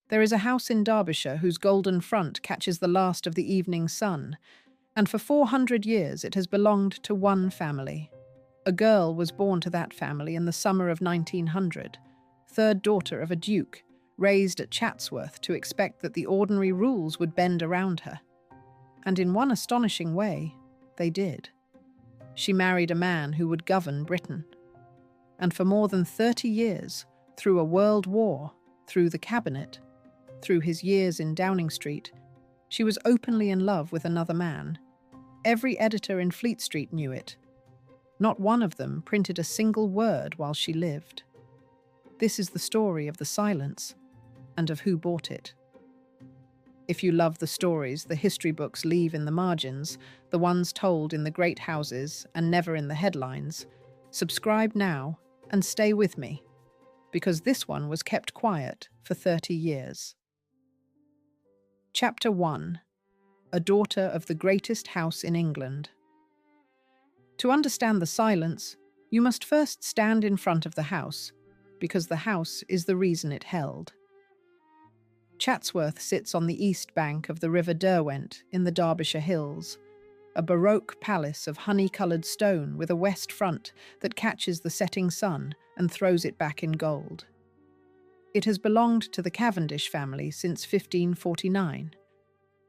There is a house in Derbyshire whose golden front catches the last of the evening sun, and for 400 years it has belonged to one family. A girl was born to that family in the summer of 1900, third daughter of a duke, raised at Chatsworth to expect that the ordinary rules would bend around her. And in one astonishing way, they did. She married a man who would govern Britain. And for more than 30 years, through a world war, through the cabinet, through his years in Downing Street, she was openly in love with another man. Every editor in Fleet Street knew it. Not one of them printed a single word while she lived. This is the story of the silence and of who bought it. If you love the stories the history books leave in the margins, the ones told in the great houses and never in the headlines, subscribe now and stay with me, because this one was kept quiet for 30 years. Chapter 1. A daughter of the greatest house in England. To understand the silence, you must first stand in front of the house, because the house is the reason it held. Chatsworth sits on the east bank of the River Derwent in the Derbyshire Hills, a baroque palace of honey-coloured stone with a west front that catches the setting sun and throws it back in gold. It has belonged to the Cavendish family since 1549.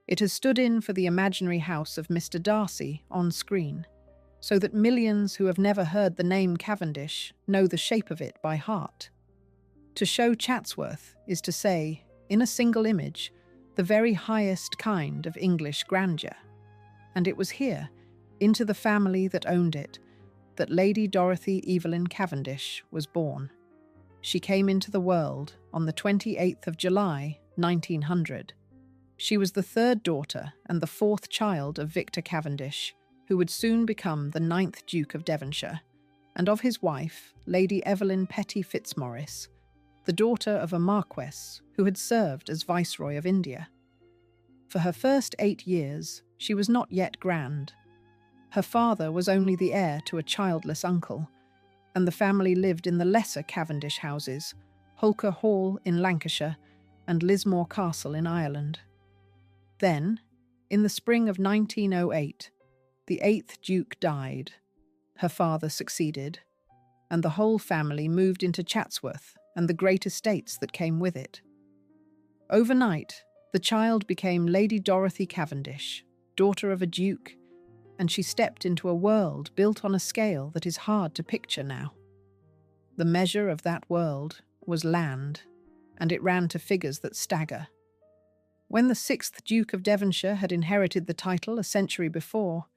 It has stood in for the imaginary house of Mr. Darcy on screen, so that millions who have never heard the name Cavendish know the shape of it by heart. To show Chatsworth is to say, in a single image, the very highest kind of English grandeur. And it was here, into the family that owned it, that Lady Dorothy Evelyn Cavendish was born. She came into the world on the 28th of July, 1900. She was the third daughter and the fourth child of Victor Cavendish, who would soon become the 9th Duke of Devonshire, and of his wife, Lady Evelyn Petty Fitzmaurice, the daughter of a marquess who had served as Viceroy of India. For her first 8 years, she was not yet grand. Her father was only the heir to a childless uncle, and the family lived in the lesser Cavendish houses, Holker Hall in Lancashire and Lismore Castle in Ireland. Then, in the spring of 1908, the 8th Duke died. Her father succeeded, and the whole family moved into Chatsworth and the great estates that came with it. Overnight, the child became Lady Dorothy Cavendish, daughter of a duke, and she stepped into a world built on a scale that is hard to picture now. The measure of that world was land, and it ran to figures that stagger. When the 6th Duke of Devonshire had inherited the title a century before,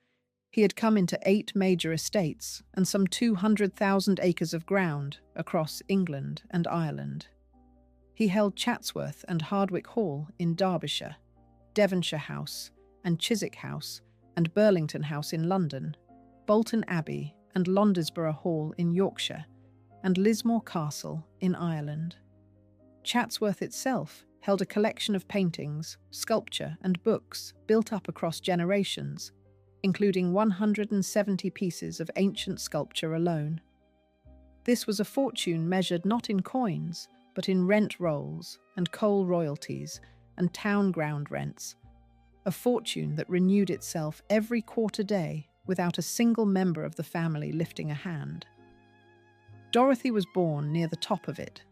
he had come into 8 major estates and some 200,000 acres of ground across England and Ireland. He held Chatsworth and Hardwicke Hall in Derbyshire, Devonshire House and Chiswick House and Burlington House in London, Bolton Abbey and Londesborough Hall in Yorkshire, and Lismore Castle in Ireland. Chatsworth itself held a collection of paintings, sculpture and books built up across generations, including 170 pieces of ancient sculpture alone. This was a fortune measured not in coins, but in rent rolls and coal royalties and town ground rents, a fortune that renewed itself every quarter day without a single member of the family lifting a hand. Dorothy was born near the top of it.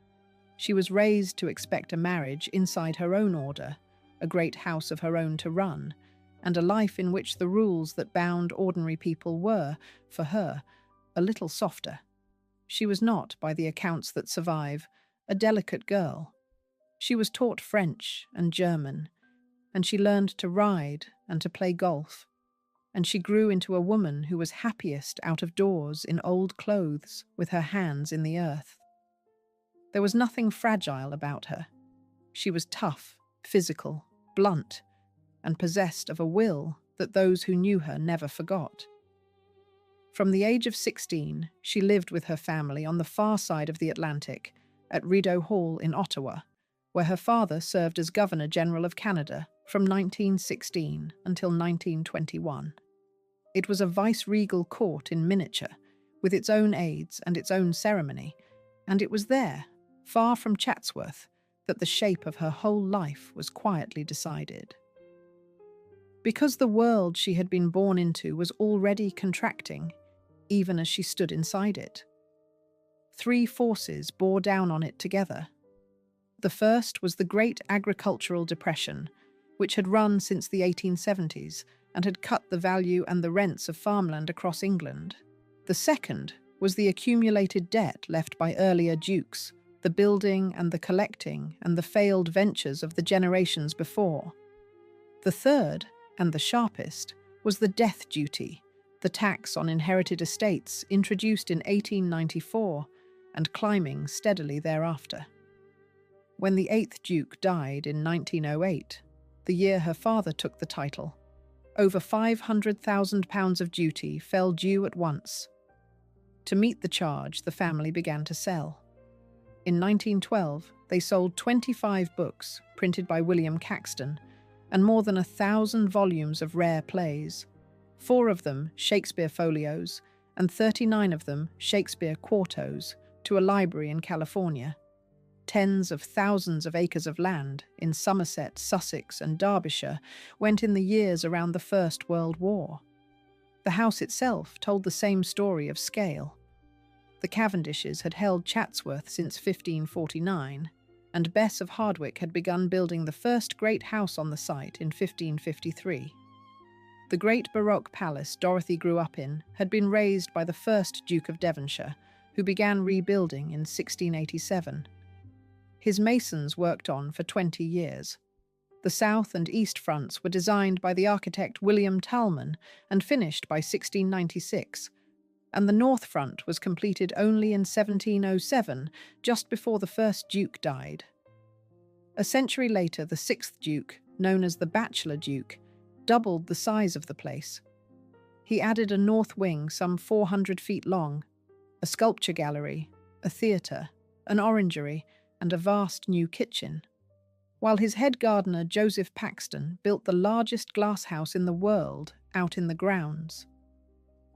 She was raised to expect a marriage inside her own order, a great house of her own to run, and a life in which the rules that bound ordinary people were, for her, a little softer. She was not, by the accounts that survive, a delicate girl. She was taught French and German, and she learned to ride and to play golf, and she grew into a woman who was happiest out of doors in old clothes with her hands in the earth. There was nothing fragile about her. She was tough, physical, blunt, and possessed of a will that those who knew her never forgot. From the age of 16, she lived with her family on the far side of the Atlantic, at Rideau Hall in Ottawa, where her father served as Governor-General of Canada from 1916 until 1921. It was a vice-regal court in miniature, with its own aids and its own ceremony, and it was there, far from Chatsworth, that the shape of her whole life was quietly decided. Because the world she had been born into was already contracting, even as she stood inside it. Three forces bore down on it together. The first was the Great Agricultural Depression, which had run since the 1870s and had cut the value and the rents of farmland across England. The second was the accumulated debt left by earlier dukes, the building and the collecting and the failed ventures of the generations before. The third, and the sharpest, was the death duty, the tax on inherited estates introduced in 1894 and climbing steadily thereafter. When the 8th Duke died in 1908, the year her father took the title, over £500,000 of duty fell due at once. To meet the charge, the family began to sell. In 1912, they sold 25 books printed by William Caxton and more than 1,000 volumes of rare plays, 4 of them Shakespeare folios and 39 of them Shakespeare quartos, to a library in California. Tens of thousands of acres of land in Somerset, Sussex and Derbyshire went in the years around the First World War. The house itself told the same story of scale. The Cavendishes had held Chatsworth since 1549, and Bess of Hardwicke had begun building the first great house on the site in 1553. The great Baroque palace Dorothy grew up in had been raised by the first Duke of Devonshire, who began rebuilding in 1687. His masons worked on for 20 years. The south and east fronts were designed by the architect William Talman and finished by 1696, and the north front was completed only in 1707, just before the first Duke died. A century later, the 6th Duke, known as the Bachelor Duke, doubled the size of the place. He added a north wing some 400 feet long, a sculpture gallery, a theatre, an orangery, and a vast new kitchen, while his head gardener Joseph Paxton built the largest glass house in the world out in the grounds.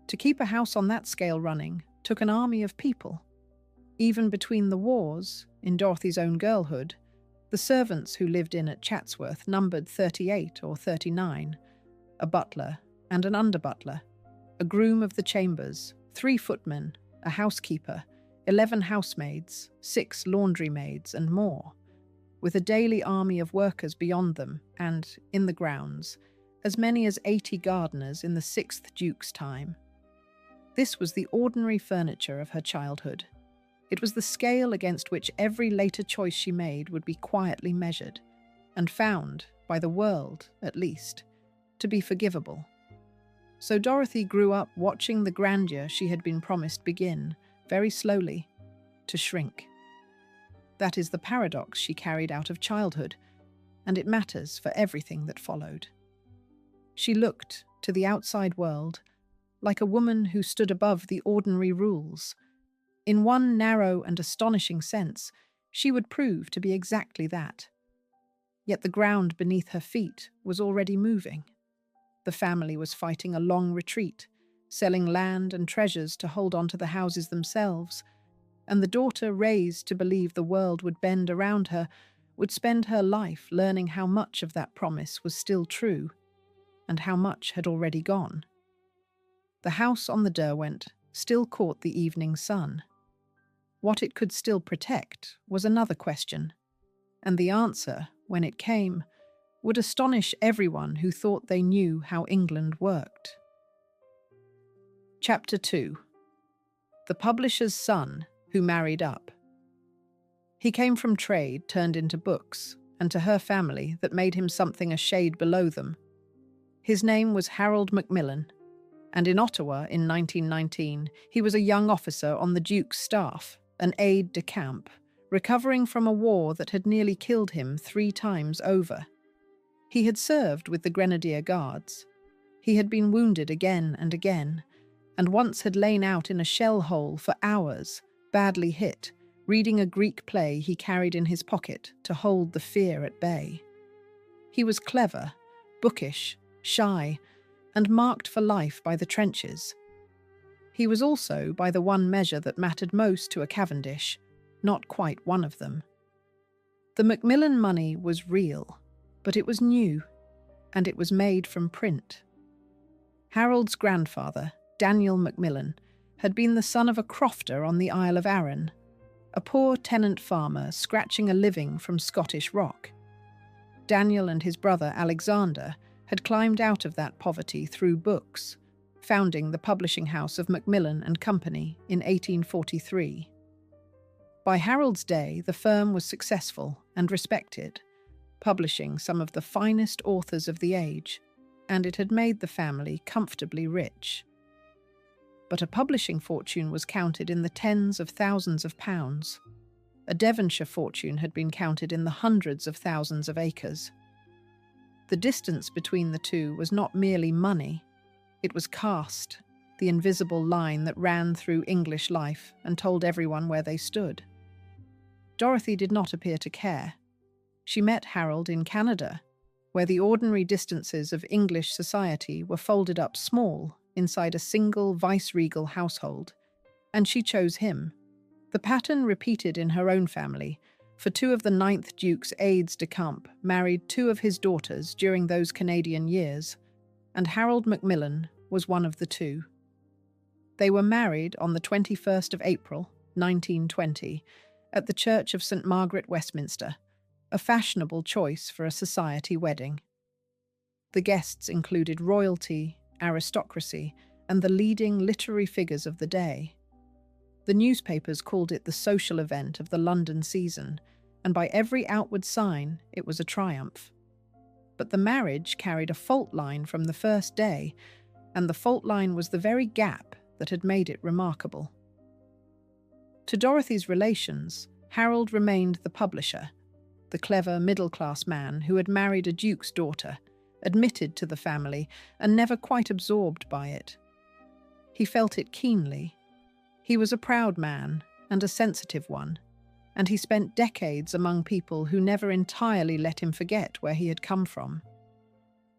To keep a house on that scale running took an army of people. Even between the wars, in Dorothy's own girlhood, the servants who lived in at Chatsworth numbered 38 or 39, a butler and an under-butler, a groom of the chambers, 3 footmen, a housekeeper, 11 housemaids, 6 laundry maids, and more, with a daily army of workers beyond them and, in the grounds, as many as 80 gardeners in the 6th Duke's time. This was the ordinary furniture of her childhood. It was the scale against which every later choice she made would be quietly measured, and found, by the world at least, to be forgivable. So Dorothy grew up watching the grandeur she had been promised begin, very slowly, to shrink. That is the paradox she carried out of childhood, and it matters for everything that followed. She looked, to the outside world, like a woman who stood above the ordinary rules. In one narrow and astonishing sense, she would prove to be exactly that. Yet the ground beneath her feet was already moving. The family was fighting a long retreat, selling land and treasures to hold on to the houses themselves, and the daughter raised to believe the world would bend around her would spend her life learning how much of that promise was still true, and how much had already gone. The house on the Derwent still caught the evening sun. What it could still protect was another question, and the answer, when it came, would astonish everyone who thought they knew how England worked. Chapter 2. The publisher's son who married up. He came from trade turned into books, and to her family that made him something a shade below them. His name was Harold Macmillan, and in Ottawa in 1919 he was a young officer on the Duke's staff, an aide-de-camp, recovering from a war that had nearly killed him 3 times over. He had served with the Grenadier Guards. He had been wounded again and again, and once had lain out in a shell hole for hours, badly hit, reading a Greek play he carried in his pocket to hold the fear at bay. He was clever, bookish, shy, and marked for life by the trenches. He was also, by the one measure that mattered most to a Cavendish, not quite one of them. The Macmillan money was real, but it was new, and it was made from print. Harold's grandfather, Daniel Macmillan, had been the son of a crofter on the Isle of Arran, a poor tenant farmer scratching a living from Scottish rock. Daniel and his brother Alexander had climbed out of that poverty through books, founding the publishing house of Macmillan and Company in 1843. By Harold's day, the firm was successful and respected, publishing some of the finest authors of the age, and it had made the family comfortably rich. But a publishing fortune was counted in the tens of thousands of pounds. A Devonshire fortune had been counted in the hundreds of thousands of acres. The distance between the two was not merely money, it was caste, the invisible line that ran through English life and told everyone where they stood. Dorothy did not appear to care. She met Harold in Canada, where the ordinary distances of English society were folded up small inside a single viceregal household, and she chose him. The pattern repeated in her own family, for two of the 9th Duke's aides-de-camp married two of his daughters during those Canadian years, and Harold Macmillan was one of the two. They were married on the 21st of April, 1920, at the Church of St. Margaret, Westminster, a fashionable choice for a society wedding. The guests included royalty, aristocracy, and the leading literary figures of the day. The newspapers called it the social event of the London season, and by every outward sign it was a triumph. But the marriage carried a fault line from the first day, and the fault line was the very gap that had made it remarkable. To Dorothy's relations, Harold remained the publisher, the clever middle-class man who had married a duke's daughter, admitted to the family, and never quite absorbed by it. He felt it keenly. He was a proud man, and a sensitive one, and he spent decades among people who never entirely let him forget where he had come from.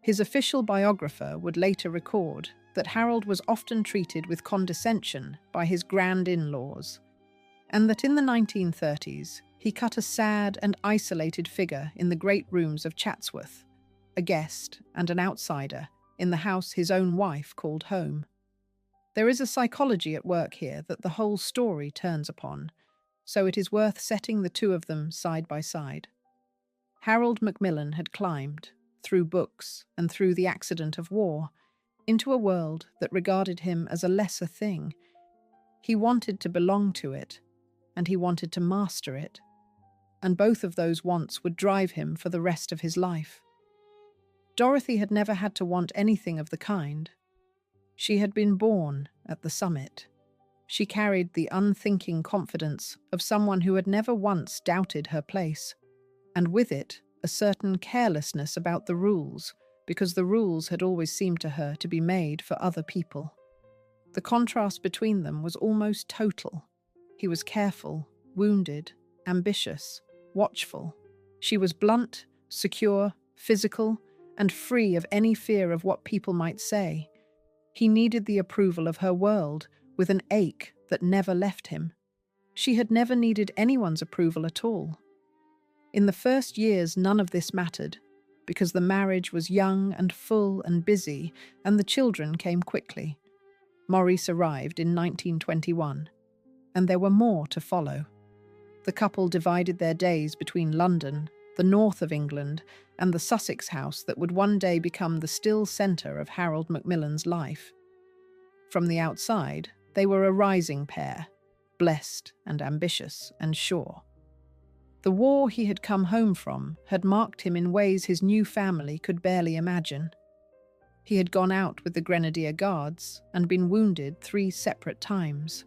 His official biographer would later record that Harold was often treated with condescension by his grand in-laws, and that in the 1930s he cut a sad and isolated figure in the great rooms of Chatsworth, a guest and an outsider in the house his own wife called home. There is a psychology at work here that the whole story turns upon, so it is worth setting the two of them side by side. Harold Macmillan had climbed, through books and through the accident of war, into a world that regarded him as a lesser thing. He wanted to belong to it, and he wanted to master it, and both of those wants would drive him for the rest of his life. Dorothy had never had to want anything of the kind. She had been born at the summit. She carried the unthinking confidence of someone who had never once doubted her place, and with it a certain carelessness about the rules, because the rules had always seemed to her to be made for other people. The contrast between them was almost total. He was careful, wounded, ambitious, watchful. She was blunt, secure, physical, and free of any fear of what people might say. He needed the approval of her world, with an ache that never left him. She had never needed anyone's approval at all. In the first years, none of this mattered, because the marriage was young and full and busy, and the children came quickly. Maurice arrived in 1921, and there were more to follow. The couple divided their days between London, the north of England, and the Sussex house that would one day become the still centre of Harold Macmillan's life. From the outside, they were a rising pair, blessed and ambitious and sure. The war he had come home from had marked him in ways his new family could barely imagine. He had gone out with the Grenadier Guards and been wounded 3 separate times.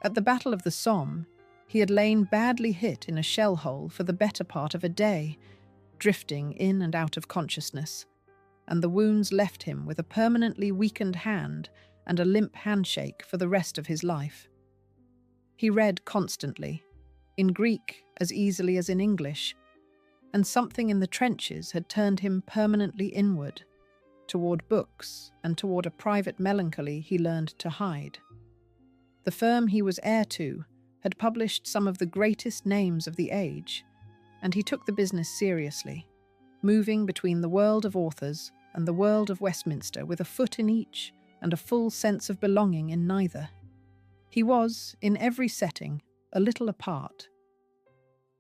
At the Battle of the Somme, he had lain badly hit in a shell hole for the better part of a day, drifting in and out of consciousness, and the wounds left him with a permanently weakened hand and a limp handshake for the rest of his life. He read constantly, in Greek as easily as in English, and something in the trenches had turned him permanently inward, toward books and toward a private melancholy he learned to hide. The firm he was heir to had published some of the greatest names of the age, and he took the business seriously, moving between the world of authors and the world of Westminster with a foot in each and a full sense of belonging in neither. He was, in every setting, a little apart.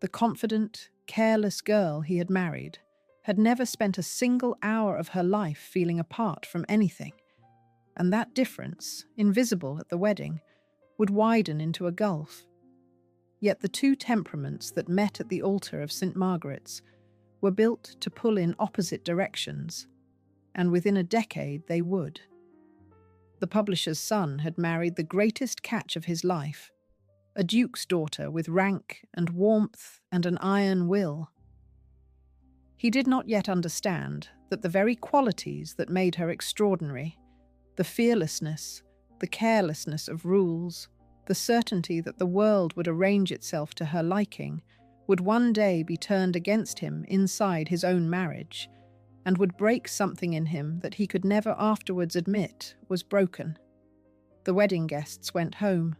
The confident, careless girl he had married had never spent a single hour of her life feeling apart from anything, and that difference, invisible at the wedding, would widen into a gulf. Yet the two temperaments that met at the altar of St. Margaret's were built to pull in opposite directions, and within a decade they would. The publisher's son had married the greatest catch of his life, a duke's daughter with rank and warmth and an iron will. He did not yet understand that the very qualities that made her extraordinary, the fearlessness, the carelessness of rules, the certainty that the world would arrange itself to her liking, would one day be turned against him inside his own marriage, and would break something in him that he could never afterwards admit was broken. The wedding guests went home,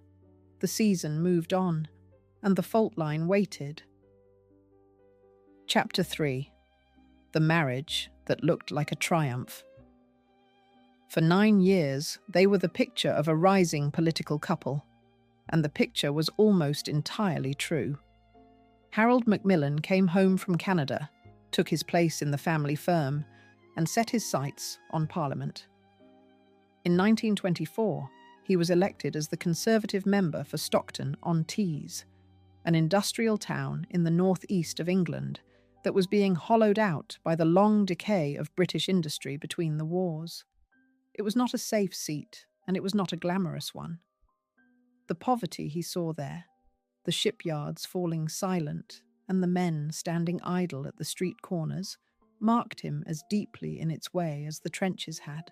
the season moved on, and the fault line waited. Chapter 3. The Marriage That Looked Like a Triumph. For 9 years, they were the picture of a rising political couple, and the picture was almost entirely true. Harold Macmillan came home from Canada, took his place in the family firm, and set his sights on Parliament. In 1924, he was elected as the Conservative member for Stockton-on-Tees, an industrial town in the northeast of England that was being hollowed out by the long decay of British industry between the wars. It was not a safe seat, and it was not a glamorous one. The poverty he saw there, the shipyards falling silent, and the men standing idle at the street corners, marked him as deeply in its way as the trenches had.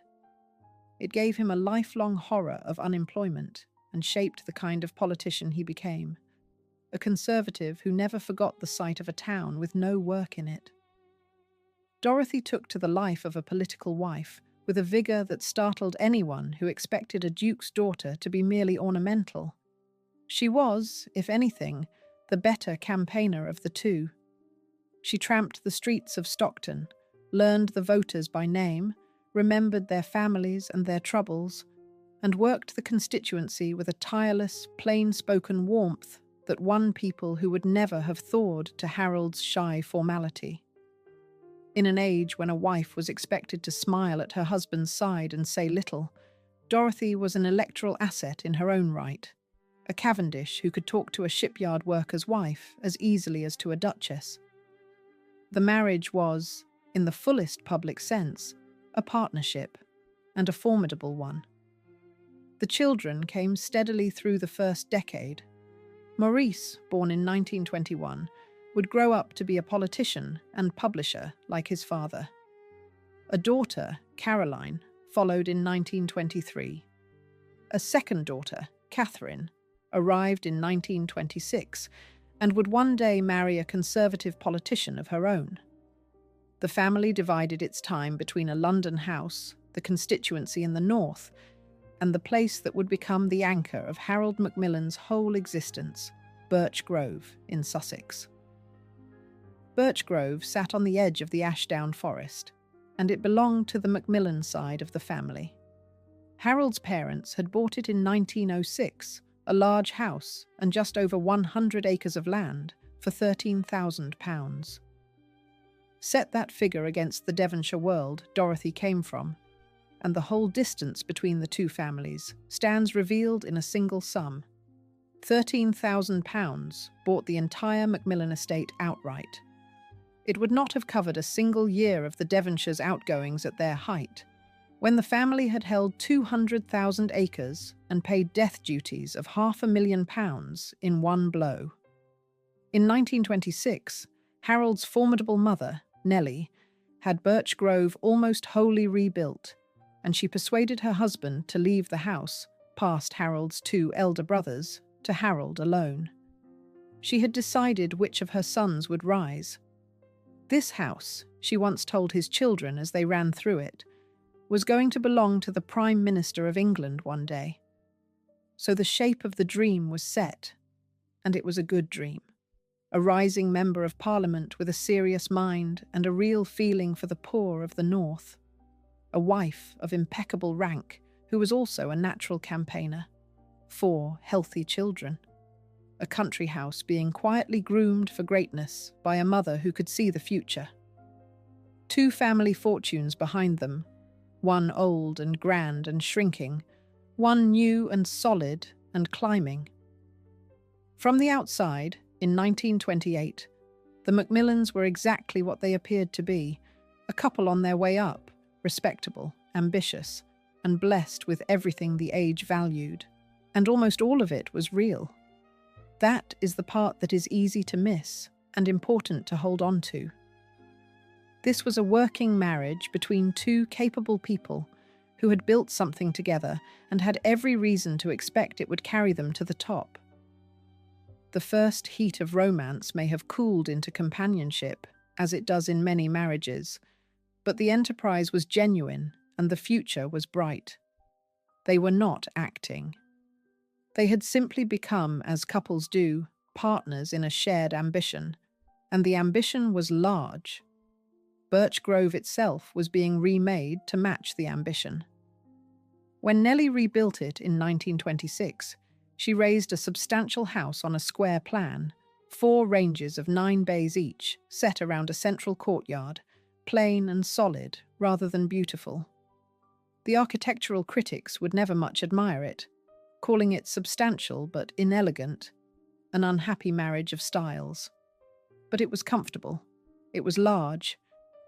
It gave him a lifelong horror of unemployment and shaped the kind of politician he became, a conservative who never forgot the sight of a town with no work in it. Dorothy took to the life of a political wife with a vigour that startled anyone who expected a duke's daughter to be merely ornamental. She was, if anything, the better campaigner of the two. She tramped the streets of Stockton, learned the voters by name, remembered their families and their troubles, and worked the constituency with a tireless, plain-spoken warmth that won people who would never have thawed to Harold's shy formality. In an age when a wife was expected to smile at her husband's side and say little, Dorothy was an electoral asset in her own right, a Cavendish who could talk to a shipyard worker's wife as easily as to a duchess. The marriage was, in the fullest public sense, a partnership, and a formidable one. The children came steadily through the first decade. Maurice, born in 1921, would grow up to be a politician and publisher like his father. A daughter, Caroline, followed in 1923. A second daughter, Catherine, arrived in 1926 and would one day marry a conservative politician of her own. The family divided its time between a London house, the constituency in the north, and the place that would become the anchor of Harold Macmillan's whole existence, Birch Grove in Sussex. Birch Grove sat on the edge of the Ashdown Forest, and it belonged to the Macmillan side of the family. Harold's parents had bought it in 1906, a large house and just over 100 acres of land, for £13,000. Set that figure against the Devonshire world Dorothy came from, and the whole distance between the two families stands revealed in a single sum. £13,000 bought the entire Macmillan estate outright. It would not have covered a single year of the Devonshire's outgoings at their height, when the family had held 200,000 acres and paid death duties of £500,000 in one blow. In 1926, Harold's formidable mother, Nellie, had Birch Grove almost wholly rebuilt, and she persuaded her husband to leave the house, past Harold's two elder brothers, to Harold alone. She had decided which of her sons would rise. This house, she once told his children as they ran through it, was going to belong to the Prime Minister of England one day. So the shape of the dream was set, and it was a good dream. a rising member of Parliament with a serious mind and a real feeling for the poor of the North, a wife of impeccable rank who was also a natural campaigner, 4 healthy children, a country house being quietly groomed for greatness by a mother who could see the future. 2 family fortunes behind them, one old and grand and shrinking, one new and solid and climbing. From the outside, in 1928, the Macmillans were exactly what they appeared to be, a couple on their way up, respectable, ambitious, and blessed with everything the age valued. And almost all of it was real. That is the part that is easy to miss and important to hold on to. This was a working marriage between 2 capable people who had built something together and had every reason to expect it would carry them to the top. The first heat of romance may have cooled into companionship, as it does in many marriages, but the enterprise was genuine and the future was bright. They were not acting. They had simply become, as couples do, partners in a shared ambition, and the ambition was large. Birch Grove itself was being remade to match the ambition. When Nellie rebuilt it in 1926, she raised a substantial house on a square plan, 4 ranges of 9 bays each, set around a central courtyard, plain and solid rather than beautiful. The architectural critics would never much admire it, calling it substantial but inelegant, an unhappy marriage of styles. But it was comfortable, it was large,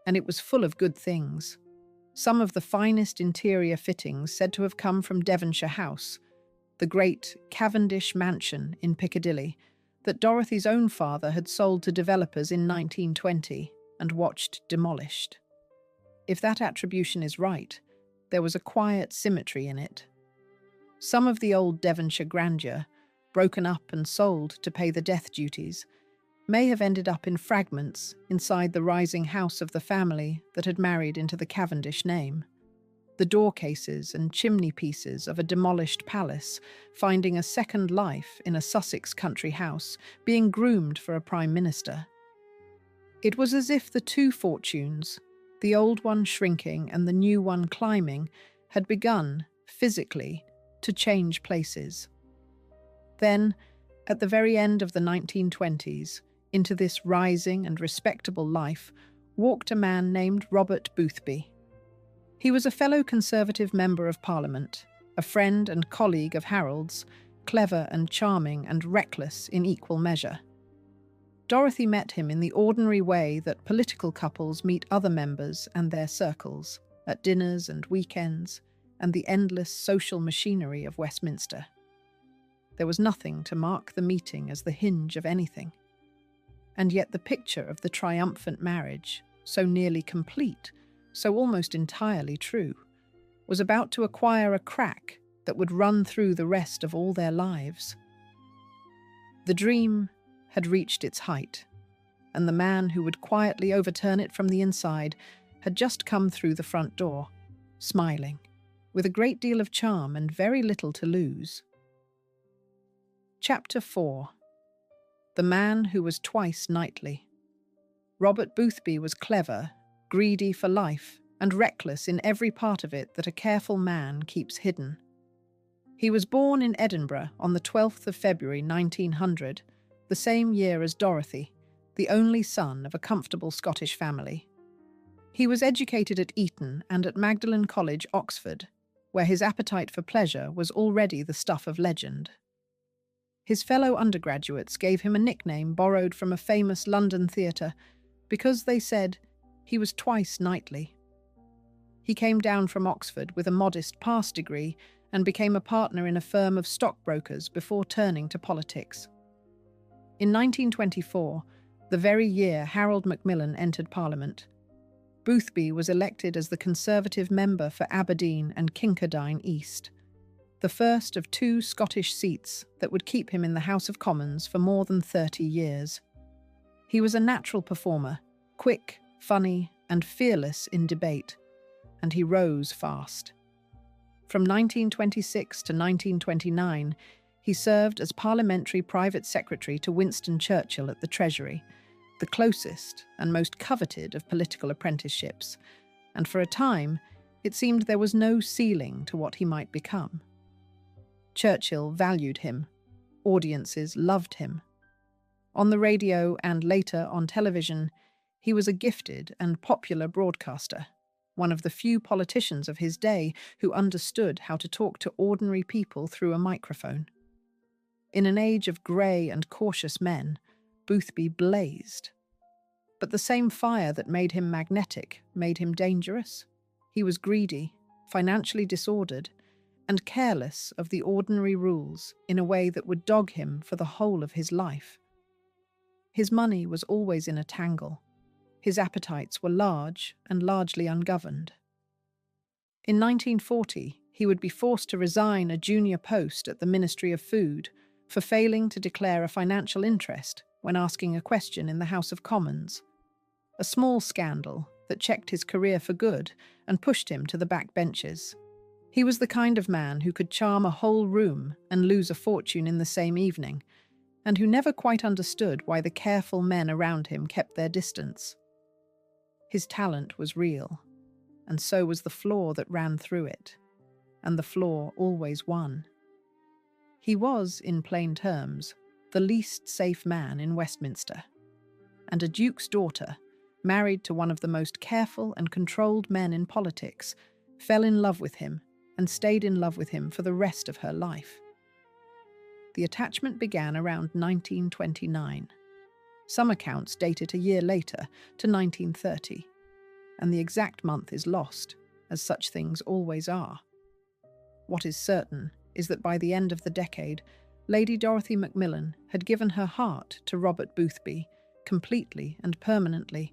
and it was full of good things. Some of the finest interior fittings said to have come from Devonshire House, the great Cavendish mansion in Piccadilly that Dorothy's own father had sold to developers in 1920 and watched demolished. If that attribution is right, there was a quiet symmetry in it. Some of the old Devonshire grandeur, broken up and sold to pay the death duties, may have ended up in fragments inside the rising house of the family that had married into the Cavendish name. The door cases and chimney pieces of a demolished palace finding a second life in a Sussex country house, being groomed for a prime minister. It was as if the 2 fortunes, the old one shrinking and the new one climbing, had begun, physically, to change places. Then, at the very end of the 1920s, into this rising and respectable life walked a man named Robert Boothby. He was a fellow Conservative Member of Parliament, a friend and colleague of Harold's, clever and charming and reckless in equal measure. Dorothy met him in the ordinary way that political couples meet other members and their circles, at dinners and weekends, and the endless social machinery of Westminster. There was nothing to mark the meeting as the hinge of anything. And yet the picture of the triumphant marriage, so nearly complete, so almost entirely true, was about to acquire a crack that would run through the rest of all their lives. The dream had reached its height, and the man who would quietly overturn it from the inside had just come through the front door, smiling, with a great deal of charm and very little to lose. Chapter 4. The Man Who Was Twice Knightly. Robert Boothby was clever, greedy for life, and reckless in every part of it that a careful man keeps hidden. He was born in Edinburgh on the 12th of February 1900, the same year as Dorothy, the only son of a comfortable Scottish family. He was educated at Eton and at Magdalen College, Oxford, where his appetite for pleasure was already the stuff of legend. His fellow undergraduates gave him a nickname borrowed from a famous London theatre because, they said, he was twice knightly. He came down from Oxford with a modest pass degree and became a partner in a firm of stockbrokers before turning to politics. In 1924, the very year Harold Macmillan entered Parliament, Boothby was elected as the Conservative member for Aberdeen and Kincardine East, the first of 2 Scottish seats that would keep him in the House of Commons for more than 30 years. He was a natural performer, quick, funny, and fearless in debate, and he rose fast. From 1926 to 1929, He served as parliamentary private secretary to Winston Churchill at the Treasury, the closest and most coveted of political apprenticeships, and for a time it seemed there was no ceiling to what he might become. Churchill valued him. Audiences loved him. On the radio and later on television, he was a gifted and popular broadcaster, one of the few politicians of his day who understood how to talk to ordinary people through a microphone. In an age of grey and cautious men, Boothby blazed. But the same fire that made him magnetic made him dangerous. He was greedy, financially disordered, and careless of the ordinary rules in a way that would dog him for the whole of his life. His money was always in a tangle. His appetites were large and largely ungoverned. In 1940, he would be forced to resign a junior post at the Ministry of Food for failing to declare a financial interest when asking a question in the House of Commons. A small scandal that checked his career for good and pushed him to the back benches. He was the kind of man who could charm a whole room and lose a fortune in the same evening, and who never quite understood why the careful men around him kept their distance. His talent was real, and so was the flaw that ran through it, and the flaw always won. He was, in plain terms, the least safe man in Westminster, and a duke's daughter, married to one of the most careful and controlled men in politics, fell in love with him and stayed in love with him for the rest of her life. The attachment began around 1929. Some accounts date it a year later, to 1930, and the exact month is lost, as such things always are. What is certain is that by the end of the decade, Lady Dorothy Macmillan had given her heart to Robert Boothby, completely and permanently,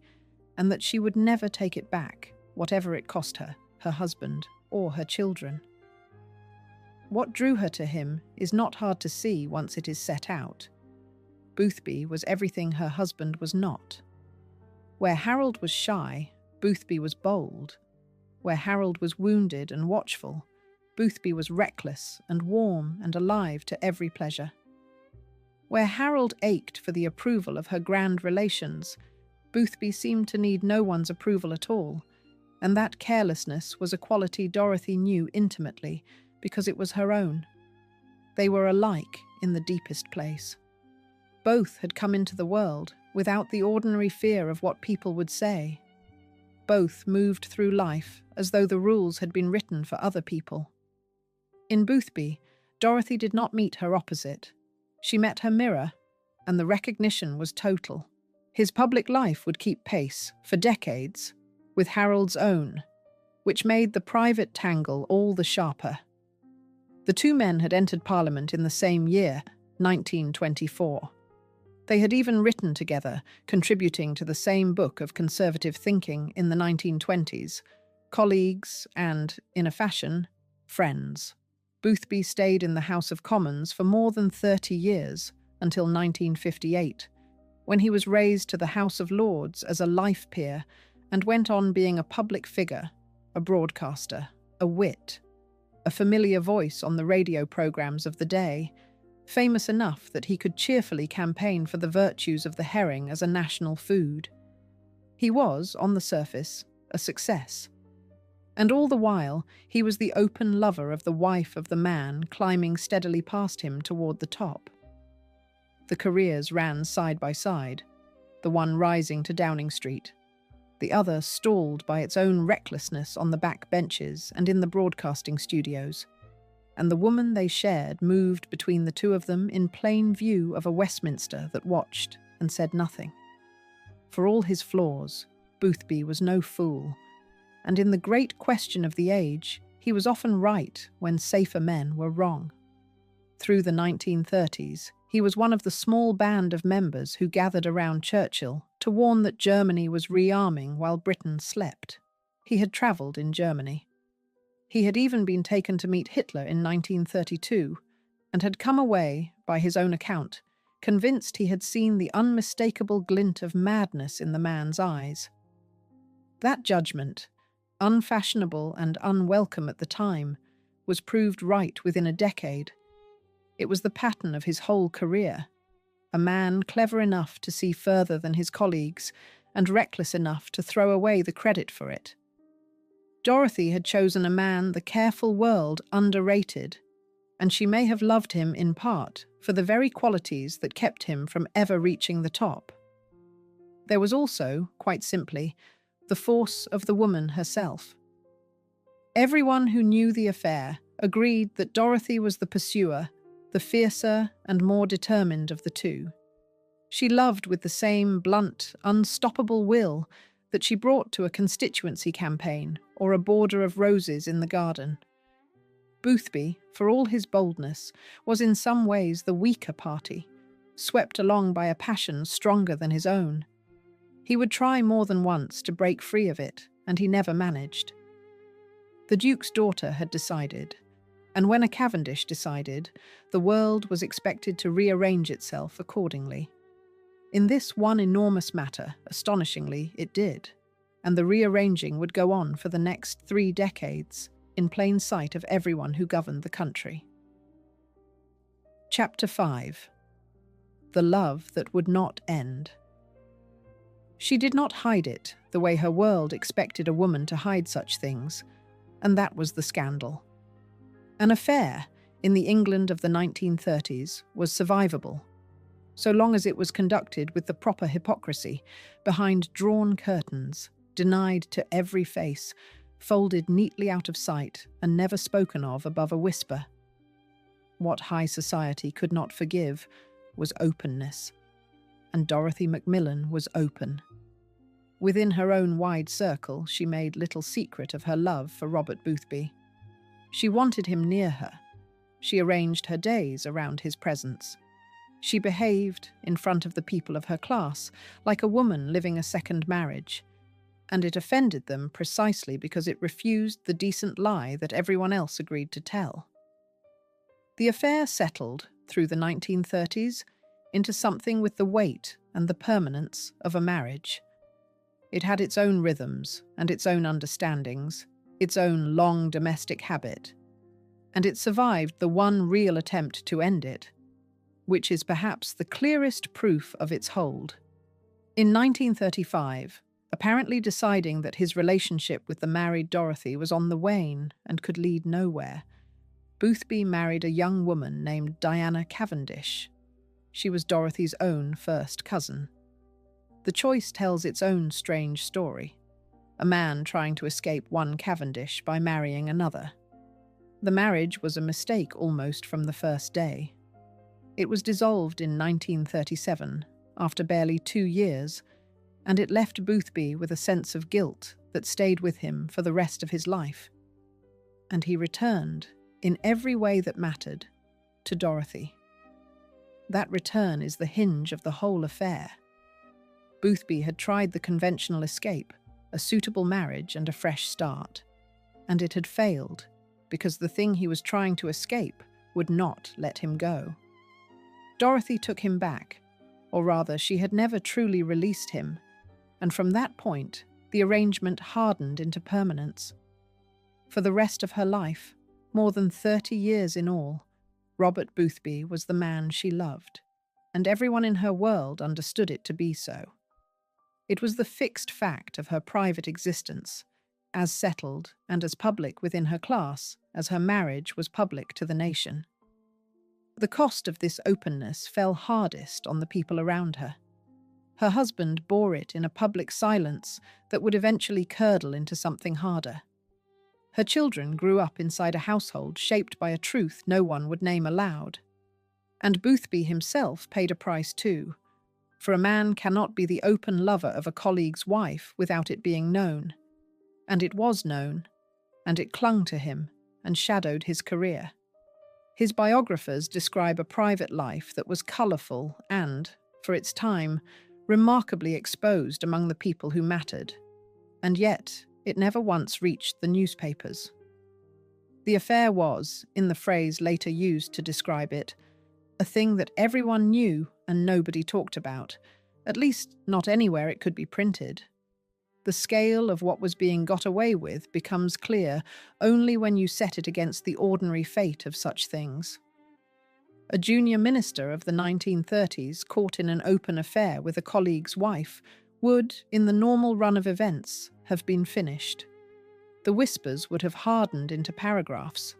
and that she would never take it back, whatever it cost her, her husband, or her children. What drew her to him is not hard to see once it is set out. Boothby was everything her husband was not. Where Harold was shy, Boothby was bold. Where Harold was wounded and watchful, Boothby was reckless and warm and alive to every pleasure. Where Harold ached for the approval of her grand relations, Boothby seemed to need no one's approval at all, and that carelessness was a quality Dorothy knew intimately because it was her own. They were alike in the deepest place. Both had come into the world without the ordinary fear of what people would say. Both moved through life as though the rules had been written for other people. In Boothby, Dorothy did not meet her opposite. She met her mirror, and the recognition was total. His public life would keep pace, for decades, with Harold's own, which made the private tangle all the sharper. The two men had entered Parliament in the same year, 1924. They had even written together, contributing to the same book of conservative thinking in the 1920s, colleagues and, in a fashion, friends. Boothby stayed in the House of Commons for more than 30 years, until 1958, when he was raised to the House of Lords as a life peer and went on being a public figure, a broadcaster, a wit, a familiar voice on the radio programmes of the day, famous enough that he could cheerfully campaign for the virtues of the herring as a national food. He was, on the surface, a success. And all the while, he was the open lover of the wife of the man climbing steadily past him toward the top. The careers ran side by side, the one rising to Downing Street, the other stalled by its own recklessness on the back benches and in the broadcasting studios, and the woman they shared moved between the two of them in plain view of a Westminster that watched and said nothing. For all his flaws, Boothby was no fool, and in the great question of the age, he was often right when safer men were wrong. Through the 1930s, he was one of the small band of members who gathered around Churchill to warn that Germany was rearming while Britain slept. He had travelled in Germany. He had even been taken to meet Hitler in 1932 and had come away, by his own account, convinced he had seen the unmistakable glint of madness in the man's eyes. That judgment, unfashionable and unwelcome at the time, was proved right within a decade. It was the pattern of his whole career. A man clever enough to see further than his colleagues and reckless enough to throw away the credit for it. Dorothy had chosen a man the careful world underrated, and she may have loved him in part for the very qualities that kept him from ever reaching the top. There was also, quite simply, the force of the woman herself. Everyone who knew the affair agreed that Dorothy was the pursuer, the fiercer and more determined of the two. She loved with the same blunt, unstoppable will that she brought to a constituency campaign or a border of roses in the garden. Boothby, for all his boldness, was in some ways the weaker party, swept along by a passion stronger than his own. He would try more than once to break free of it, and he never managed. The Duke's daughter had decided, and when a Cavendish decided, the world was expected to rearrange itself accordingly. In this one enormous matter, astonishingly, it did, and the rearranging would go on for the next 3 decades, in plain sight of everyone who governed the country. Chapter 5. The Love That Would Not End. She did not hide it the way her world expected a woman to hide such things, and that was the scandal. An affair, in the England of the 1930s, was survivable, so long as it was conducted with the proper hypocrisy, behind drawn curtains, denied to every face, folded neatly out of sight and never spoken of above a whisper. What high society could not forgive was openness, and Dorothy Macmillan was open. Within her own wide circle, she made little secret of her love for Robert Boothby. She wanted him near her. She arranged her days around his presence. She behaved, in front of the people of her class, like a woman living a second marriage, and it offended them precisely because it refused the decent lie that everyone else agreed to tell. The affair settled, through the 1930s, into something with the weight and the permanence of a marriage. It had its own rhythms and its own understandings, its own long domestic habit, and it survived the one real attempt to end it, which is perhaps the clearest proof of its hold. In 1935, apparently deciding that his relationship with the married Dorothy was on the wane and could lead nowhere, Boothby married a young woman named Diana Cavendish. She was Dorothy's own first cousin. The choice tells its own strange story, a man trying to escape one Cavendish by marrying another. The marriage was a mistake almost from the first day. It was dissolved in 1937, after barely 2 years, and it left Boothby with a sense of guilt that stayed with him for the rest of his life. And he returned, in every way that mattered, to Dorothy. That return is the hinge of the whole affair. Boothby had tried the conventional escape, a suitable marriage and a fresh start, and it had failed because the thing he was trying to escape would not let him go. Dorothy took him back, or rather, she had never truly released him, and from that point, the arrangement hardened into permanence. For the rest of her life, more than 30 years in all, Robert Boothby was the man she loved, and everyone in her world understood it to be so. It was the fixed fact of her private existence, as settled and as public within her class as her marriage was public to the nation. The cost of this openness fell hardest on the people around her. Her husband bore it in a public silence that would eventually curdle into something harder. Her children grew up inside a household shaped by a truth no one would name aloud. And Boothby himself paid a price too, for a man cannot be the open lover of a colleague's wife without it being known. And it was known, and it clung to him and shadowed his career. His biographers describe a private life that was colourful and, for its time, remarkably exposed among the people who mattered, and yet it never once reached the newspapers. The affair was, in the phrase later used to describe it, a thing that everyone knew and nobody talked about, at least not anywhere it could be printed. The scale of what was being got away with becomes clear only when you set it against the ordinary fate of such things. A junior minister of the 1930s caught in an open affair with a colleague's wife would, in the normal run of events, have been finished. The whispers would have hardened into paragraphs.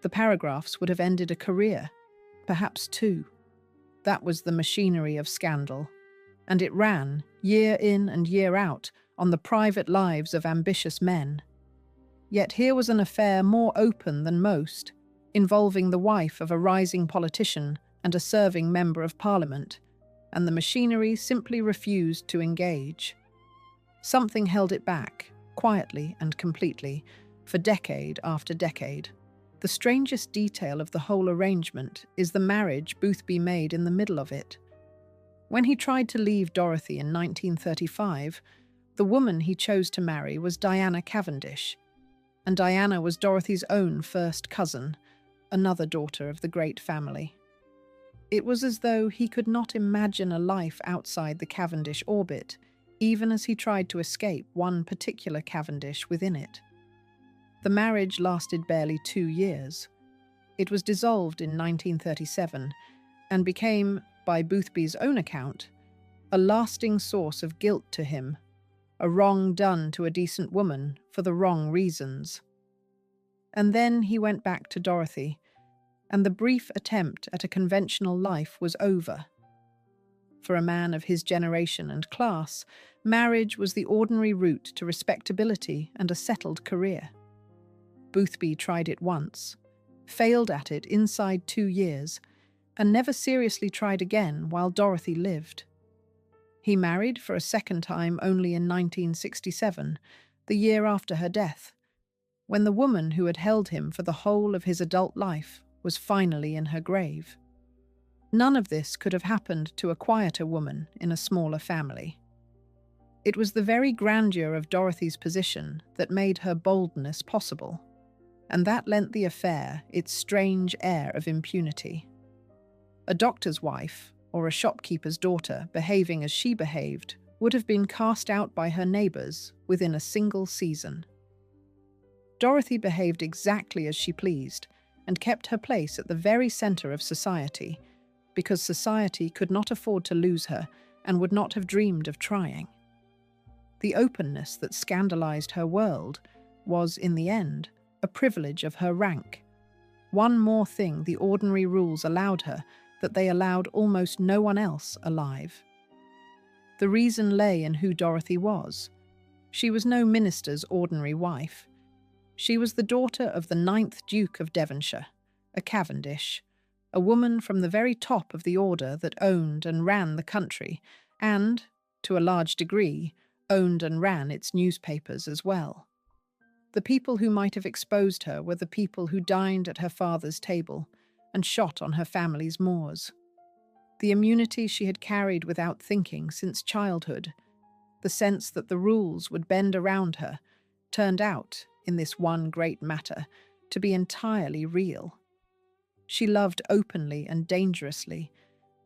The paragraphs would have ended a career, perhaps two. That was the machinery of scandal, and it ran, year in and year out, on the private lives of ambitious men. Yet here was an affair more open than most, involving the wife of a rising politician and a serving member of Parliament, and the machinery simply refused to engage. Something held it back, quietly and completely, for decade after decade. The strangest detail of the whole arrangement is the marriage Boothby made in the middle of it. When he tried to leave Dorothy in 1935, the woman he chose to marry was Diana Cavendish, and Diana was Dorothy's own first cousin, another daughter of the great family. It was as though he could not imagine a life outside the Cavendish orbit, even as he tried to escape one particular Cavendish within it. The marriage lasted barely 2 years. It was dissolved in 1937 and became, by Boothby's own account, a lasting source of guilt to him, a wrong done to a decent woman for the wrong reasons. And then he went back to Dorothy, and the brief attempt at a conventional life was over. For a man of his generation and class, marriage was the ordinary route to respectability and a settled career. Boothby tried it once, failed at it inside 2 years, and never seriously tried again while Dorothy lived. He married for a second time only in 1967, the year after her death, when the woman who had held him for the whole of his adult life was finally in her grave. None of this could have happened to a quieter woman in a smaller family. It was the very grandeur of Dorothy's position that made her boldness possible, and that lent the affair its strange air of impunity. A doctor's wife, or a shopkeeper's daughter behaving as she behaved, would have been cast out by her neighbours within a single season. Dorothy behaved exactly as she pleased and kept her place at the very centre of society, because society could not afford to lose her and would not have dreamed of trying. The openness that scandalised her world was, in the end, a privilege of her rank. One more thing the ordinary rules allowed her that they allowed almost no one else alive. The reason lay in who Dorothy was. She was no minister's ordinary wife. She was the daughter of the 9th Duke of Devonshire, a Cavendish, a woman from the very top of the order that owned and ran the country and, to a large degree, owned and ran its newspapers as well. The people who might have exposed her were the people who dined at her father's table and shot on her family's moors. The immunity she had carried without thinking since childhood, the sense that the rules would bend around her, turned out, in this one great matter, to be entirely real. She loved openly and dangerously,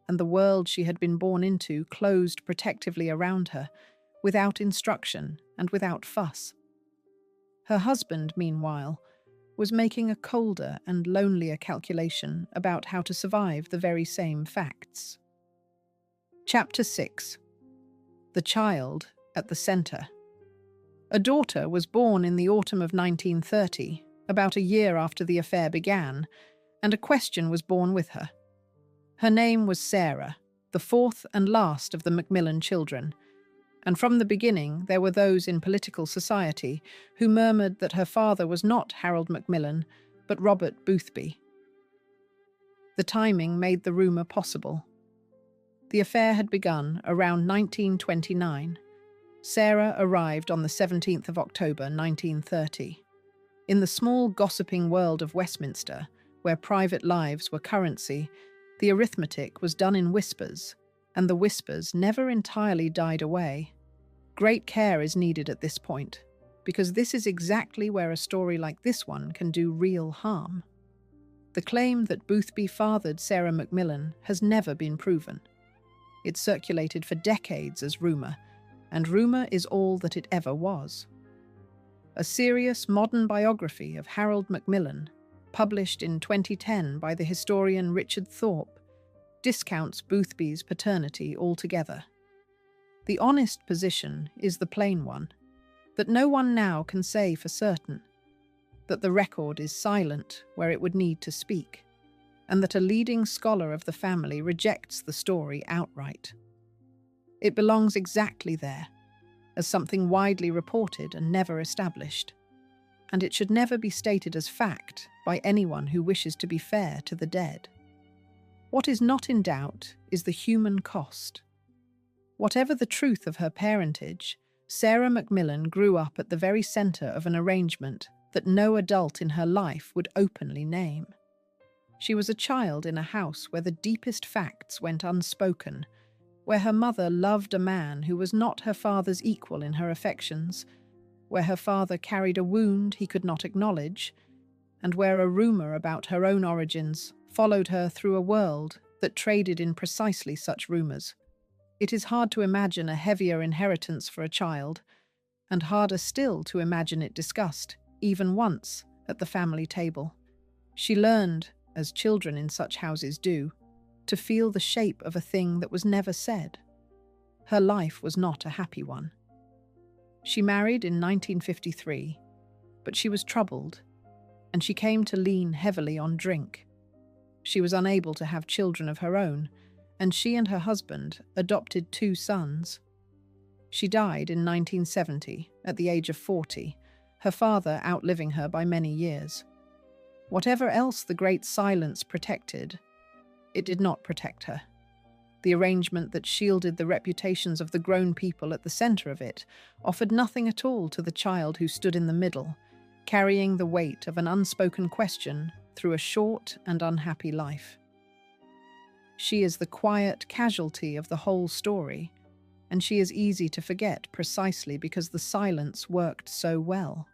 and the world she had been born into closed protectively around her, without instruction and without fuss. Her husband, meanwhile, was making a colder and lonelier calculation about how to survive the very same facts. Chapter 6. The Child at the Centre. A daughter was born in the autumn of 1930, about a year after the affair began, and a question was born with her. Her name was Sarah, the fourth and last of the Macmillan children, and from the beginning there were those in political society who murmured that her father was not Harold Macmillan, but Robert Boothby. The timing made the rumour possible. The affair had begun around 1929. Sarah arrived on the 17th of October 1930. In the small gossiping world of Westminster, where private lives were currency, the arithmetic was done in whispers, and the whispers never entirely died away. Great care is needed at this point, because this is exactly where a story like this one can do real harm. The claim that Boothby fathered Sarah Macmillan has never been proven. It circulated for decades as rumour, and rumour is all that it ever was. A serious modern biography of Harold Macmillan, published in 2010 by the historian Richard Thorpe, discounts Boothby's paternity altogether. The honest position is the plain one, that no one now can say for certain, that the record is silent where it would need to speak, and that a leading scholar of the family rejects the story outright. It belongs exactly there, as something widely reported and never established, and it should never be stated as fact by anyone who wishes to be fair to the dead. What is not in doubt is the human cost. Whatever the truth of her parentage, Sarah Macmillan grew up at the very centre of an arrangement that no adult in her life would openly name. She was a child in a house where the deepest facts went unspoken, where her mother loved a man who was not her father's equal in her affections, where her father carried a wound he could not acknowledge, and where a rumour about her own origins followed her through a world that traded in precisely such rumours. It is hard to imagine a heavier inheritance for a child, and harder still to imagine it discussed, even once, at the family table. She learned, as children in such houses do, to feel the shape of a thing that was never said. Her life was not a happy one. She married in 1953, but she was troubled, and she came to lean heavily on drink. She was unable to have children of her own, and she and her husband adopted 2 sons. She died in 1970, at the age of 40, her father outliving her by many years. Whatever else the great silence protected, it did not protect her. The arrangement that shielded the reputations of the grown people at the centre of it offered nothing at all to the child who stood in the middle, carrying the weight of an unspoken question through a short and unhappy life. She is the quiet casualty of the whole story, and she is easy to forget precisely because the silence worked so well.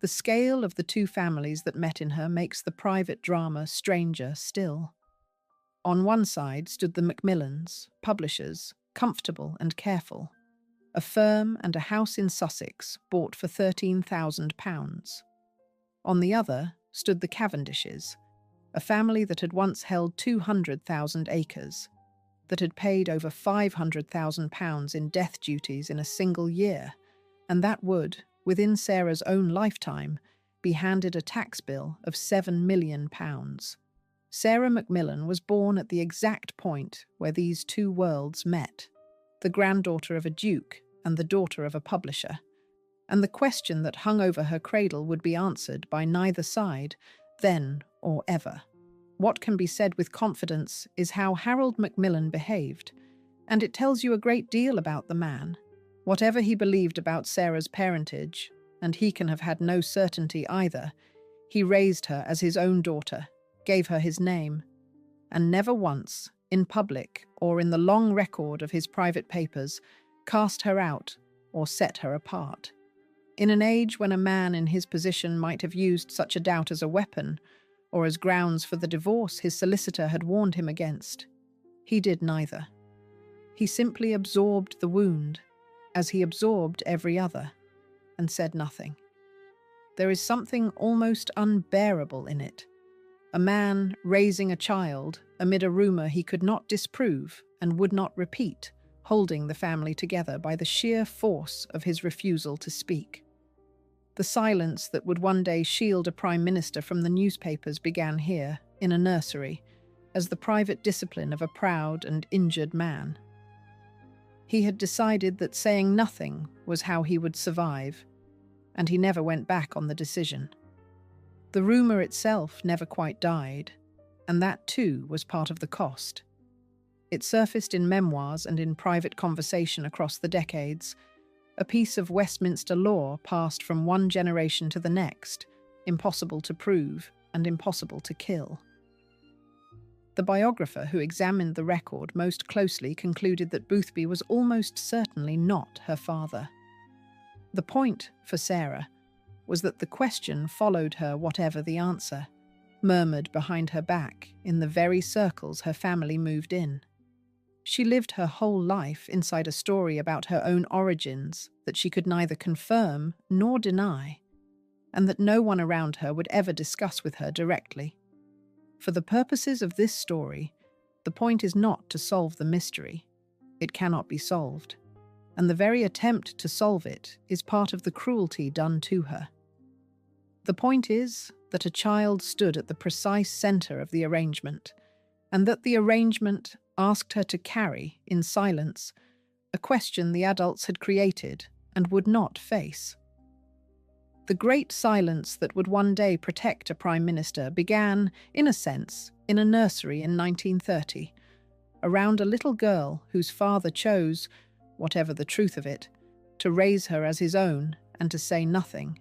The scale of the 2 families that met in her makes the private drama stranger still. On one side stood the Macmillans, publishers, comfortable and careful, a firm and a house in Sussex bought for £13,000. On the other stood the Cavendishes, a family that had once held 200,000 acres, that had paid over £500,000 in death duties in a single year, and that would, within Sarah's own lifetime, be handed a tax bill of £7 million. Sarah Macmillan was born at the exact point where these 2 worlds met, the granddaughter of a duke and the daughter of a publisher, and the question that hung over her cradle would be answered by neither side, then or ever. What can be said with confidence is how Harold Macmillan behaved, and it tells you a great deal about the man. Whatever he believed about Sarah's parentage, and he can have had no certainty either, he raised her as his own daughter, gave her his name, and never once, in public or in the long record of his private papers, cast her out or set her apart. In an age when a man in his position might have used such a doubt as a weapon, or as grounds for the divorce his solicitor had warned him against, he did neither. He simply absorbed the wound, as he absorbed every other, and said nothing. There is something almost unbearable in it. A man raising a child amid a rumour he could not disprove and would not repeat, holding the family together by the sheer force of his refusal to speak. The silence that would one day shield a prime minister from the newspapers began here, in a nursery, as the private discipline of a proud and injured man. He had decided that saying nothing was how he would survive, and he never went back on the decision. The rumour itself never quite died, and that too was part of the cost. It surfaced in memoirs and in private conversation across the decades, a piece of Westminster law passed from one generation to the next, impossible to prove and impossible to kill. The biographer who examined the record most closely concluded that Boothby was almost certainly not her father. The point, for Sarah, was that the question followed her whatever the answer, murmured behind her back in the very circles her family moved in. She lived her whole life inside a story about her own origins that she could neither confirm nor deny, and that no one around her would ever discuss with her directly. For the purposes of this story, the point is not to solve the mystery. It cannot be solved, and the very attempt to solve it is part of the cruelty done to her. The point is that a child stood at the precise centre of the arrangement, and that the arrangement asked her to carry, in silence, a question the adults had created and would not face. The great silence that would one day protect a prime minister began, in a sense, in a nursery in 1930, around a little girl whose father chose, whatever the truth of it, to raise her as his own and to say nothing.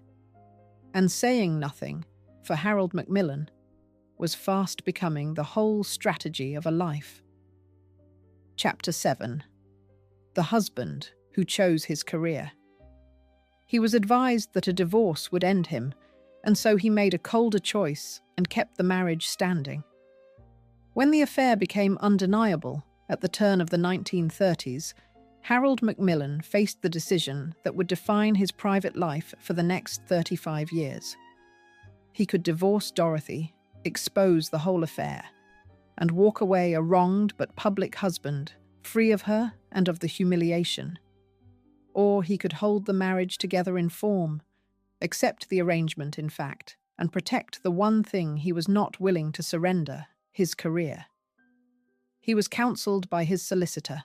And saying nothing, for Harold Macmillan, was fast becoming the whole strategy of a life. Chapter 7. The husband who chose his career. He was advised that a divorce would end him, and so he made a colder choice and kept the marriage standing. When the affair became undeniable at the turn of the 1930s, Harold Macmillan faced the decision that would define his private life for the next 35 years. He could divorce Dorothy, expose the whole affair, and walk away a wronged but public husband, free of her and of the humiliation. Or he could hold the marriage together in form, accept the arrangement in fact, and protect the one thing he was not willing to surrender, his career. He was counselled by his solicitor,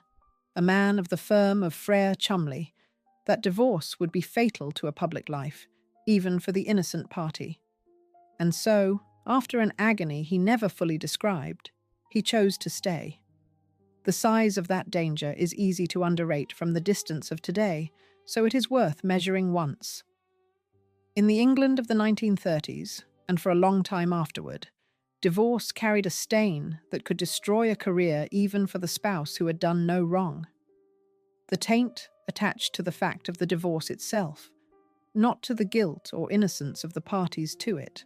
a man of the firm of Frere Cholmondeley, that divorce would be fatal to a public life, even for the innocent party. And so, after an agony he never fully described, he chose to stay. The size of that danger is easy to underrate from the distance of today, so it is worth measuring once. In the England of the 1930s, and for a long time afterward, divorce carried a stain that could destroy a career even for the spouse who had done no wrong. The taint attached to the fact of the divorce itself, not to the guilt or innocence of the parties to it.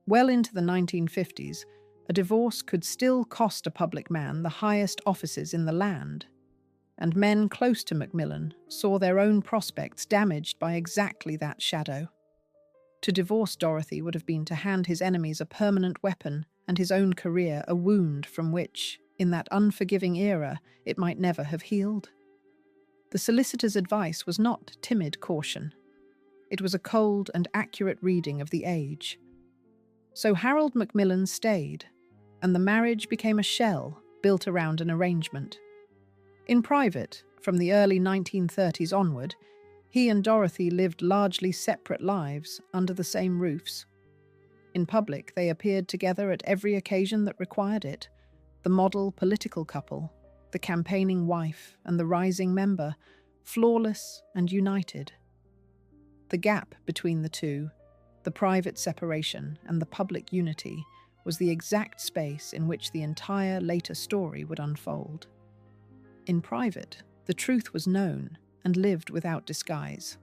Well into the 1950s, a divorce could still cost a public man the highest offices in the land, and men close to Macmillan saw their own prospects damaged by exactly that shadow. To divorce Dorothy would have been to hand his enemies a permanent weapon and his own career a wound from which, in that unforgiving era, it might never have healed. The solicitor's advice was not timid caution. It was a cold and accurate reading of the age. So Harold Macmillan stayed, and the marriage became a shell built around an arrangement. In private, from the early 1930s onward, he and Dorothy lived largely separate lives under the same roofs. In public, they appeared together at every occasion that required it, the model political couple, the campaigning wife, and the rising member, flawless and united. The gap between the two, the private separation and the public unity, was the exact space in which the entire later story would unfold. In private, the truth was known and lived without disguise.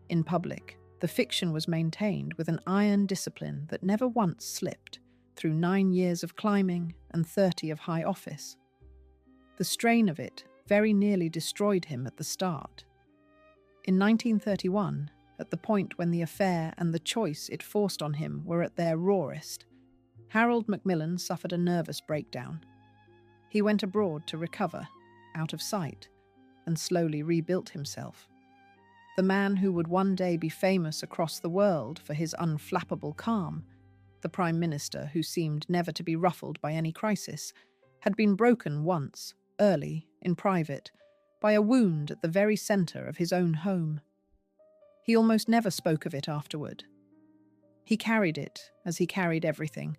In public, the fiction was maintained with an iron discipline that never once slipped through 9 years of climbing and 30 of high office. The strain of it very nearly destroyed him at the start. In 1931, at the point when the affair and the choice it forced on him were at their rawest, Harold Macmillan suffered a nervous breakdown. He went abroad to recover, out of sight, and slowly rebuilt himself. The man who would one day be famous across the world for his unflappable calm, the Prime Minister who seemed never to be ruffled by any crisis, had been broken once, early, in private, by a wound at the very centre of his own home. He almost never spoke of it afterward. He carried it, as he carried everything,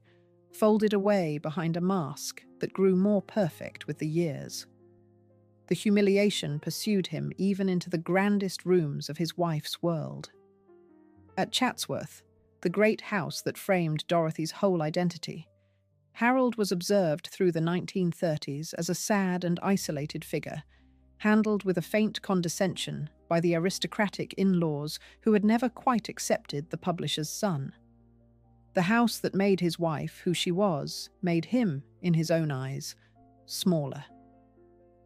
folded away behind a mask that grew more perfect with the years. The humiliation pursued him even into the grandest rooms of his wife's world. At Chatsworth, the great house that framed Dorothy's whole identity, Harold was observed through the 1930s as a sad and isolated figure, handled with a faint condescension by the aristocratic in-laws who had never quite accepted the publisher's son. The house that made his wife who she was made him, in his own eyes, smaller.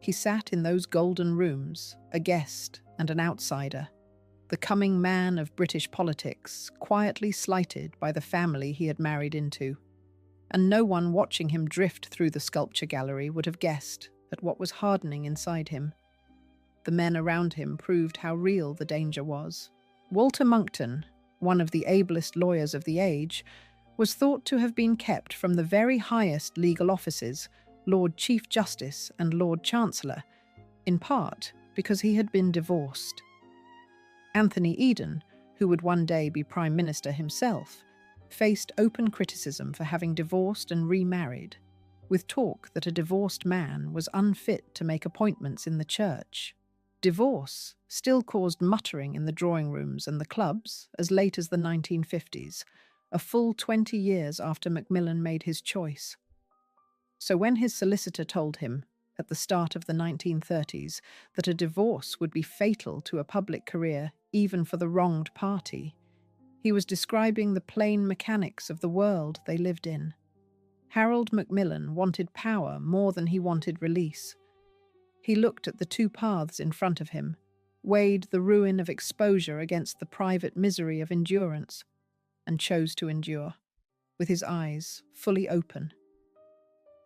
He sat in those golden rooms, a guest and an outsider, the coming man of British politics, quietly slighted by the family he had married into, and no one watching him drift through the sculpture gallery would have guessed at what was hardening inside him. The men around him proved how real the danger was. Walter Monckton, one of the ablest lawyers of the age, was thought to have been kept from the very highest legal offices, Lord Chief Justice and Lord Chancellor, in part because he had been divorced. Anthony Eden, who would one day be Prime Minister himself, faced open criticism for having divorced and remarried, with talk that a divorced man was unfit to make appointments in the church. Divorce still caused muttering in the drawing rooms and the clubs as late as the 1950s, a full 20 years after Macmillan made his choice. So when his solicitor told him, at the start of the 1930s, that a divorce would be fatal to a public career, even for the wronged party, he was describing the plain mechanics of the world they lived in. Harold Macmillan wanted power more than he wanted release. He looked at the two paths in front of him, weighed the ruin of exposure against the private misery of endurance, and chose to endure, with his eyes fully open.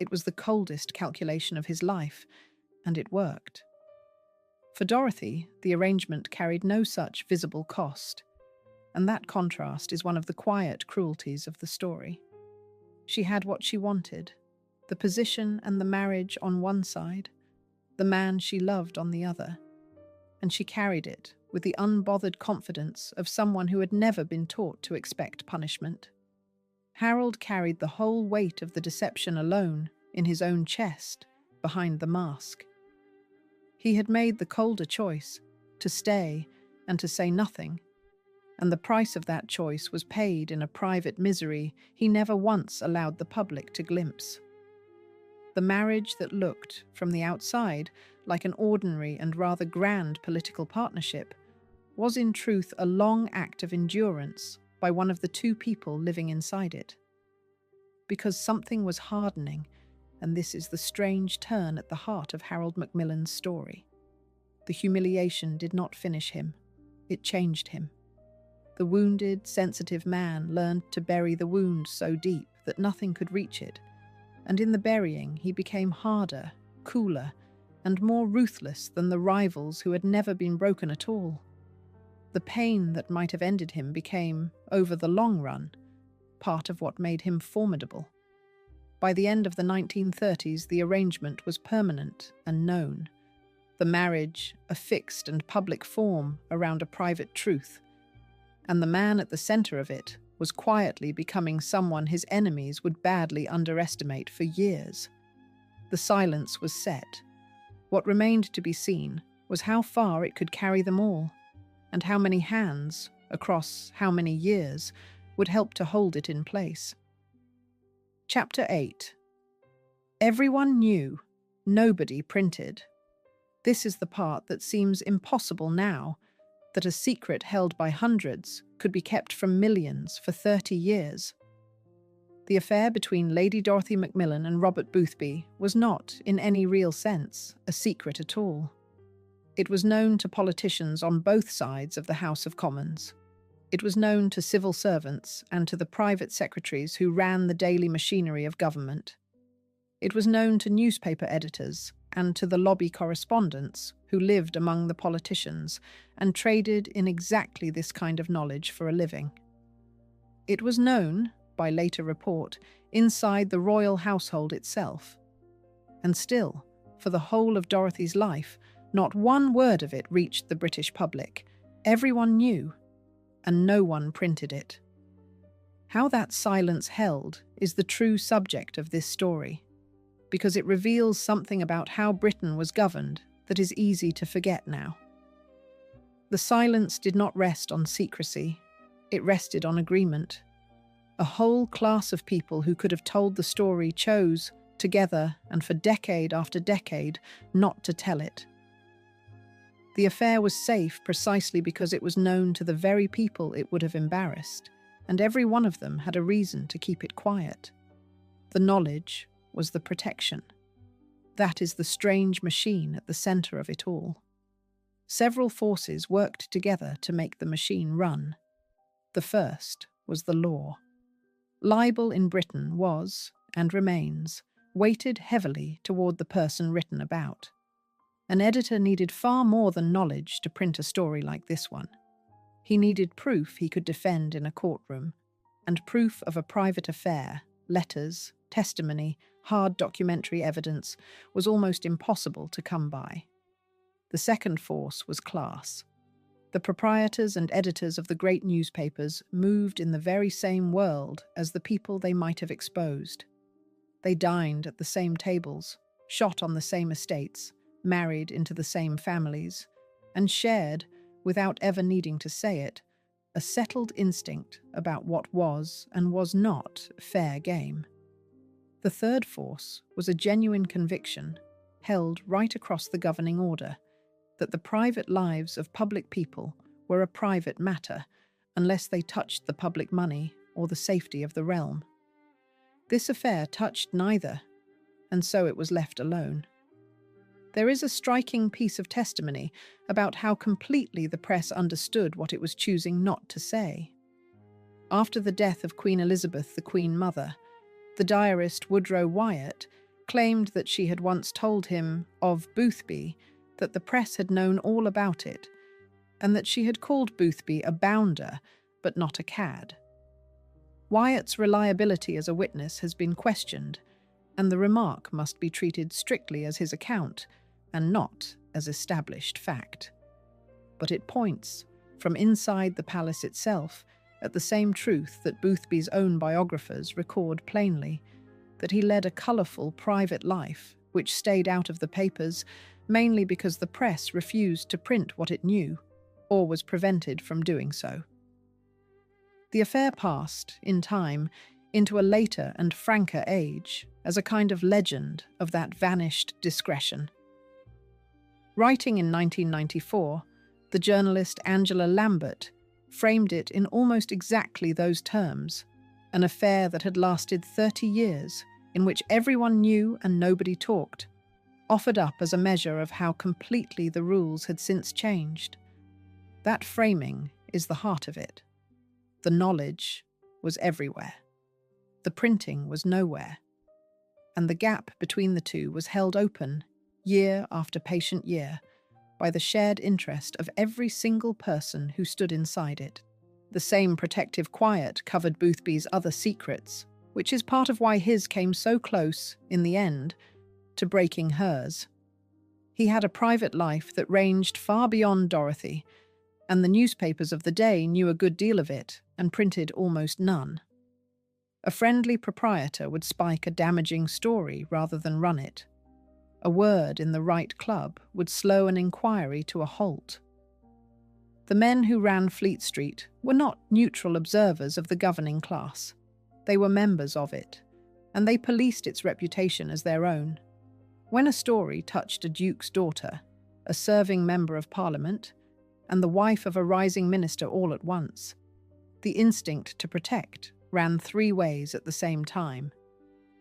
It was the coldest calculation of his life, and it worked. For Dorothy, the arrangement carried no such visible cost, and that contrast is one of the quiet cruelties of the story. She had what she wanted, the position and the marriage on one side, the man she loved on the other, and she carried it with the unbothered confidence of someone who had never been taught to expect punishment. Harold carried the whole weight of the deception alone in his own chest, behind the mask. He had made the colder choice, to stay and to say nothing, and the price of that choice was paid in a private misery he never once allowed the public to glimpse. The marriage that looked, from the outside, like an ordinary and rather grand political partnership, was in truth a long act of endurance by one of the two people living inside it. Because something was hardening, and this is the strange turn at the heart of Harold Macmillan's story. The humiliation did not finish him, it changed him. The wounded, sensitive man learned to bury the wound so deep that nothing could reach it, and in the burying he became harder, cooler, and more ruthless than the rivals who had never been broken at all. The pain that might have ended him became, over the long run, part of what made him formidable. By the end of the 1930s, the arrangement was permanent and known. The marriage, a fixed and public form around a private truth, and the man at the centre of it was quietly becoming someone his enemies would badly underestimate for years. The silence was set. What remained to be seen was how far it could carry them all, and how many hands, across how many years, would help to hold it in place. Chapter 8. Everyone knew, nobody printed. This is the part that seems impossible now, that a secret held by hundreds could be kept from millions for 30 years. The affair between Lady Dorothy Macmillan and Robert Boothby was not, in any real sense, a secret at all. It was known to politicians on both sides of the House of Commons. It was known to civil servants and to the private secretaries who ran the daily machinery of government. It was known to newspaper editors and to the lobby correspondents who lived among the politicians and traded in exactly this kind of knowledge for a living. It was known, by later report, inside the royal household itself. And still, for the whole of Dorothy's life, not one word of it reached the British public. Everyone knew, and no one printed it. How that silence held is the true subject of this story, because it reveals something about how Britain was governed that is easy to forget now. The silence did not rest on secrecy, it rested on agreement. A whole class of people who could have told the story chose, together and for decade after decade, not to tell it. The affair was safe precisely because it was known to the very people it would have embarrassed, and every one of them had a reason to keep it quiet. The knowledge was the protection. That is the strange machine at the centre of it all. Several forces worked together to make the machine run. The first was the law. Libel in Britain was, and remains, weighted heavily toward the person written about. An editor needed far more than knowledge to print a story like this one. He needed proof he could defend in a courtroom, and proof of a private affair, letters, testimony, hard documentary evidence, was almost impossible to come by. The second force was class. The proprietors and editors of the great newspapers moved in the very same world as the people they might have exposed. They dined at the same tables, shot on the same estates, married into the same families, and shared, without ever needing to say it, a settled instinct about what was and was not fair game. The third force was a genuine conviction, held right across the governing order, that the private lives of public people were a private matter unless they touched the public money or the safety of the realm. This affair touched neither, and so it was left alone. There is a striking piece of testimony about how completely the press understood what it was choosing not to say. After the death of Queen Elizabeth, the Queen Mother, the diarist Woodrow Wyatt claimed that she had once told him of Boothby that the press had known all about it, and that she had called Boothby a bounder, but not a cad. Wyatt's reliability as a witness has been questioned, and the remark must be treated strictly as his account, and not as established fact. But it points, from inside the palace itself, at the same truth that Boothby's own biographers record plainly, that he led a colourful private life which stayed out of the papers mainly because the press refused to print what it knew, or was prevented from doing so. The affair passed, in time, into a later and franker age as a kind of legend of that vanished discretion. Writing in 1994, the journalist Angela Lambert framed it in almost exactly those terms, an affair that had lasted 30 years, in which everyone knew and nobody talked, offered up as a measure of how completely the rules had since changed. That framing is the heart of it. The knowledge was everywhere. The printing was nowhere. And the gap between the two was held open, year after patient year, by the shared interest of every single person who stood inside it. The same protective quiet covered Boothby's other secrets, which is part of why his came so close, in the end, to breaking hers. He had a private life that ranged far beyond Dorothy, and the newspapers of the day knew a good deal of it and printed almost none. A friendly proprietor would spike a damaging story rather than run it. A word in the right club would slow an inquiry to a halt. The men who ran Fleet Street were not neutral observers of the governing class. They were members of it, and they policed its reputation as their own. When a story touched a duke's daughter, a serving member of Parliament, and the wife of a rising minister all at once, the instinct to protect ran three ways at the same time,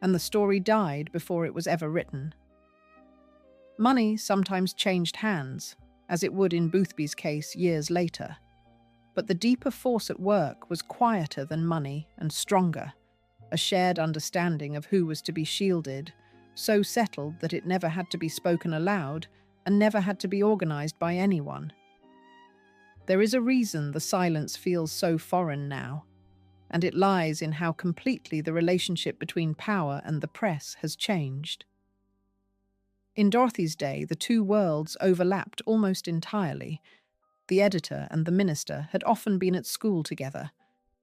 and the story died before it was ever written. Money sometimes changed hands, as it would in Boothby's case years later, but the deeper force at work was quieter than money and stronger, a shared understanding of who was to be shielded, so settled that it never had to be spoken aloud and never had to be organised by anyone. There is a reason the silence feels so foreign now, and it lies in how completely the relationship between power and the press has changed. In Dorothy's day, the two worlds overlapped almost entirely. The editor and the minister had often been at school together,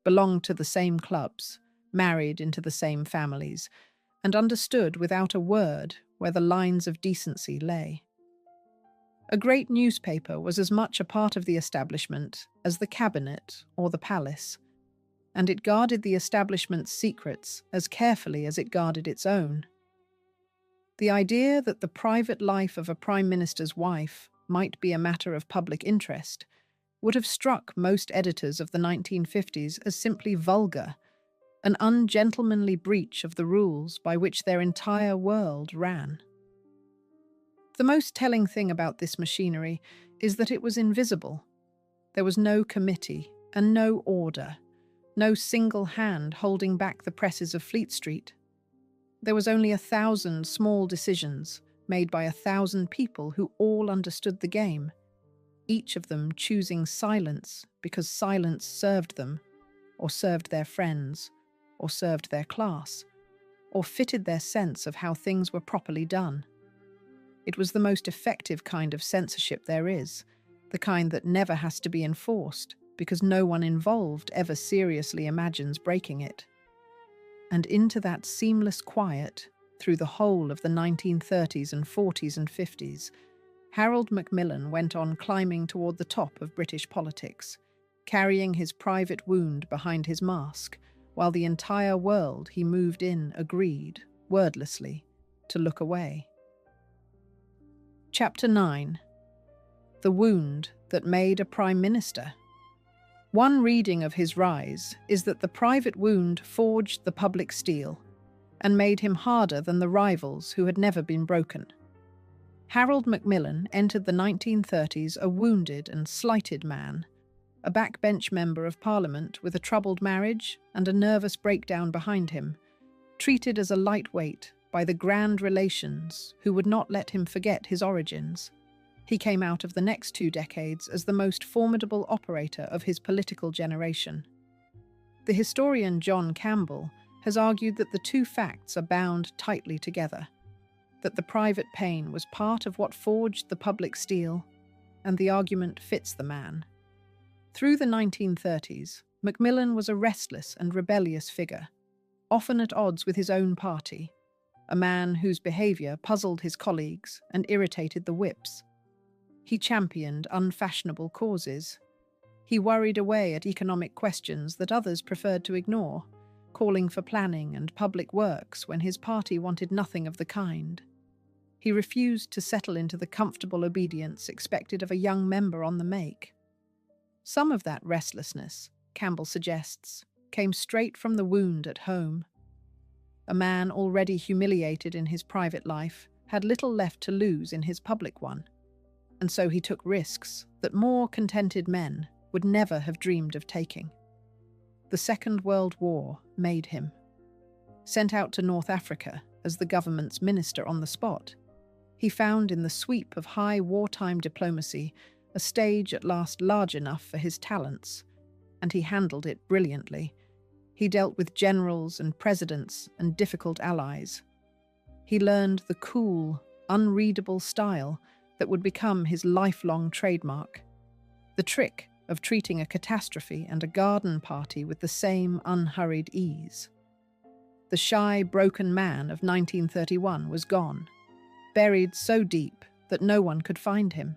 belonged to the same clubs, married into the same families, and understood without a word where the lines of decency lay. A great newspaper was as much a part of the establishment as the cabinet or the palace, and it guarded the establishment's secrets as carefully as it guarded its own. The idea that the private life of a prime minister's wife might be a matter of public interest would have struck most editors of the 1950s as simply vulgar, an ungentlemanly breach of the rules by which their entire world ran. The most telling thing about this machinery is that it was invisible. There was no committee and no order, no single hand holding back the presses of Fleet Street. There was only 1,000 small decisions made by 1,000 people who all understood the game, each of them choosing silence because silence served them, or served their friends, or served their class, or fitted their sense of how things were properly done. It was the most effective kind of censorship there is, the kind that never has to be enforced because no one involved ever seriously imagines breaking it. And into that seamless quiet, through the whole of the 1930s and 40s and 50s, Harold Macmillan went on climbing toward the top of British politics, carrying his private wound behind his mask, while the entire world he moved in agreed, wordlessly, to look away. Chapter 9. The Wound That Made a Prime Minister. One reading of his rise is that the private wound forged the public steel and made him harder than the rivals who had never been broken. Harold Macmillan entered the 1930s a wounded and slighted man, a backbench member of Parliament with a troubled marriage and a nervous breakdown behind him, treated as a lightweight by the grand relations who would not let him forget his origins. He came out of the next 2 decades as the most formidable operator of his political generation. The historian John Campbell has argued that the two facts are bound tightly together, that the private pain was part of what forged the public steel, and the argument fits the man. Through the 1930s, Macmillan was a restless and rebellious figure, often at odds with his own party, a man whose behaviour puzzled his colleagues and irritated the whips. He championed unfashionable causes. He worried away at economic questions that others preferred to ignore, calling for planning and public works when his party wanted nothing of the kind. He refused to settle into the comfortable obedience expected of a young member on the make. Some of that restlessness, Campbell suggests, came straight from the wound at home. A man already humiliated in his private life had little left to lose in his public one, and so he took risks that more contented men would never have dreamed of taking. The Second World War made him. Sent out to North Africa as the government's minister on the spot, he found in the sweep of high wartime diplomacy a stage at last large enough for his talents, and he handled it brilliantly. He dealt with generals and presidents and difficult allies. He learned the cool, unreadable style that would become his lifelong trademark, the trick of treating a catastrophe and a garden party with the same unhurried ease. The shy, broken man of 1931 was gone, buried so deep that no one could find him.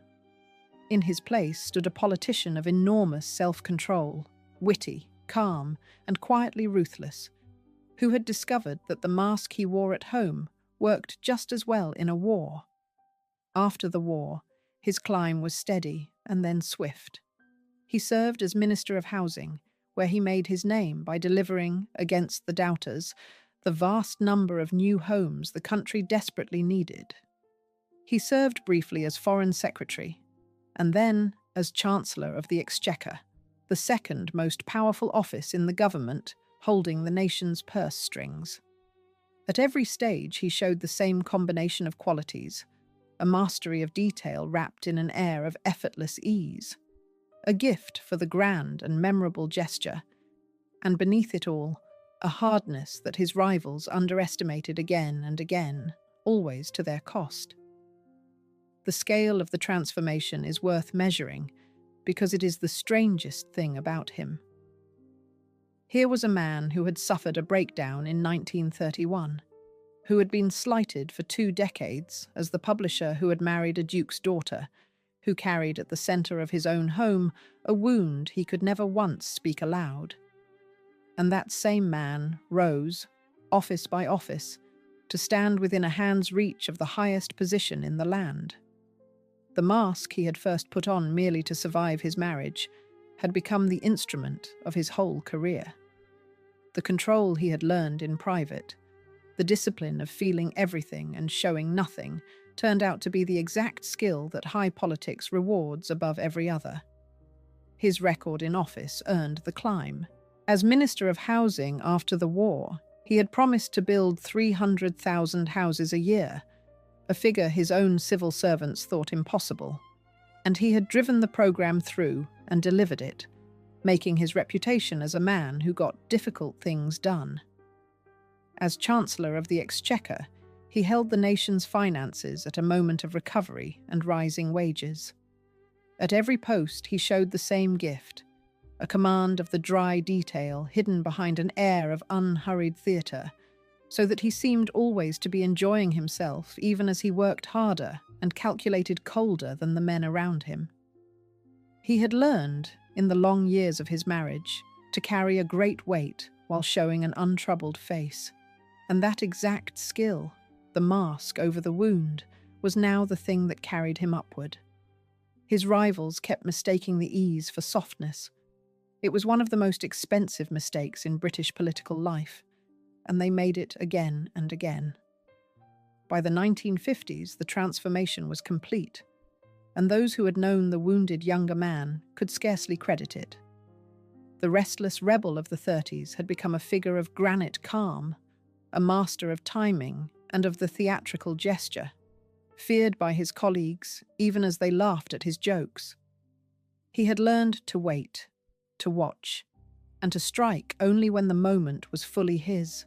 In his place stood a politician of enormous self-control, witty, calm, and quietly ruthless, who had discovered that the mask he wore at home worked just as well in a war. After the war, his climb was steady and then swift. He served as Minister of Housing, where he made his name by delivering, against the doubters, the vast number of new homes the country desperately needed. He served briefly as Foreign Secretary, and then as Chancellor of the Exchequer, the second most powerful office in the government, holding the nation's purse strings. At every stage he showed the same combination of qualities, a mastery of detail wrapped in an air of effortless ease, a gift for the grand and memorable gesture, and beneath it all, a hardness that his rivals underestimated again and again, always to their cost. The scale of the transformation is worth measuring because it is the strangest thing about him. Here was a man who had suffered a breakdown in 1931, who had been slighted for 2 decades as the publisher who had married a duke's daughter, who carried at the centre of his own home a wound he could never once speak aloud. And that same man rose, office by office, to stand within a hand's reach of the highest position in the land. The mask he had first put on merely to survive his marriage had become the instrument of his whole career. The control he had learned in private, the discipline of feeling everything and showing nothing, turned out to be the exact skill that high politics rewards above every other. His record in office earned the climb. As Minister of Housing after the war, he had promised to build 300,000 houses a year, a figure his own civil servants thought impossible. And he had driven the programme through and delivered it, making his reputation as a man who got difficult things done. As Chancellor of the Exchequer, he held the nation's finances at a moment of recovery and rising wages. At every post he showed the same gift, a command of the dry detail hidden behind an air of unhurried theatre, so that he seemed always to be enjoying himself even as he worked harder and calculated colder than the men around him. He had learned, in the long years of his marriage, to carry a great weight while showing an untroubled face, and that exact skill, the mask over the wound, was now the thing that carried him upward. His rivals kept mistaking the ease for softness. It was one of the most expensive mistakes in British political life, and they made it again and again. By the 1950s, the transformation was complete, and those who had known the wounded younger man could scarcely credit it. The restless rebel of the 30s had become a figure of granite calm, a master of timing and of the theatrical gesture, feared by his colleagues even as they laughed at his jokes. He had learned to wait, to watch, and to strike only when the moment was fully his.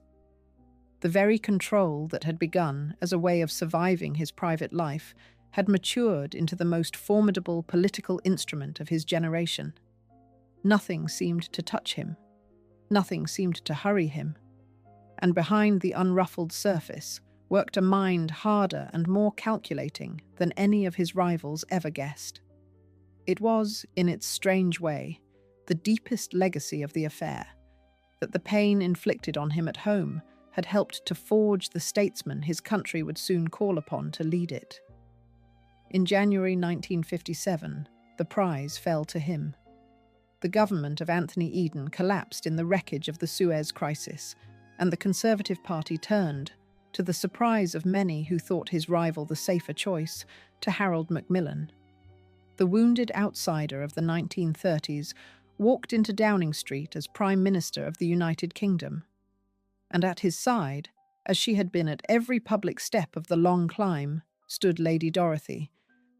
The very control that had begun as a way of surviving his private life had matured into the most formidable political instrument of his generation. Nothing seemed to touch him. Nothing seemed to hurry him. And behind the unruffled surface worked a mind harder and more calculating than any of his rivals ever guessed. It was, in its strange way, the deepest legacy of the affair, that the pain inflicted on him at home had helped to forge the statesman his country would soon call upon to lead it. In January 1957, the prize fell to him. The government of Anthony Eden collapsed in the wreckage of the Suez Crisis, and the Conservative Party turned, to the surprise of many who thought his rival the safer choice, to Harold Macmillan. The wounded outsider of the 1930s walked into Downing Street as Prime Minister of the United Kingdom. And at his side, as she had been at every public step of the long climb, stood Lady Dorothy,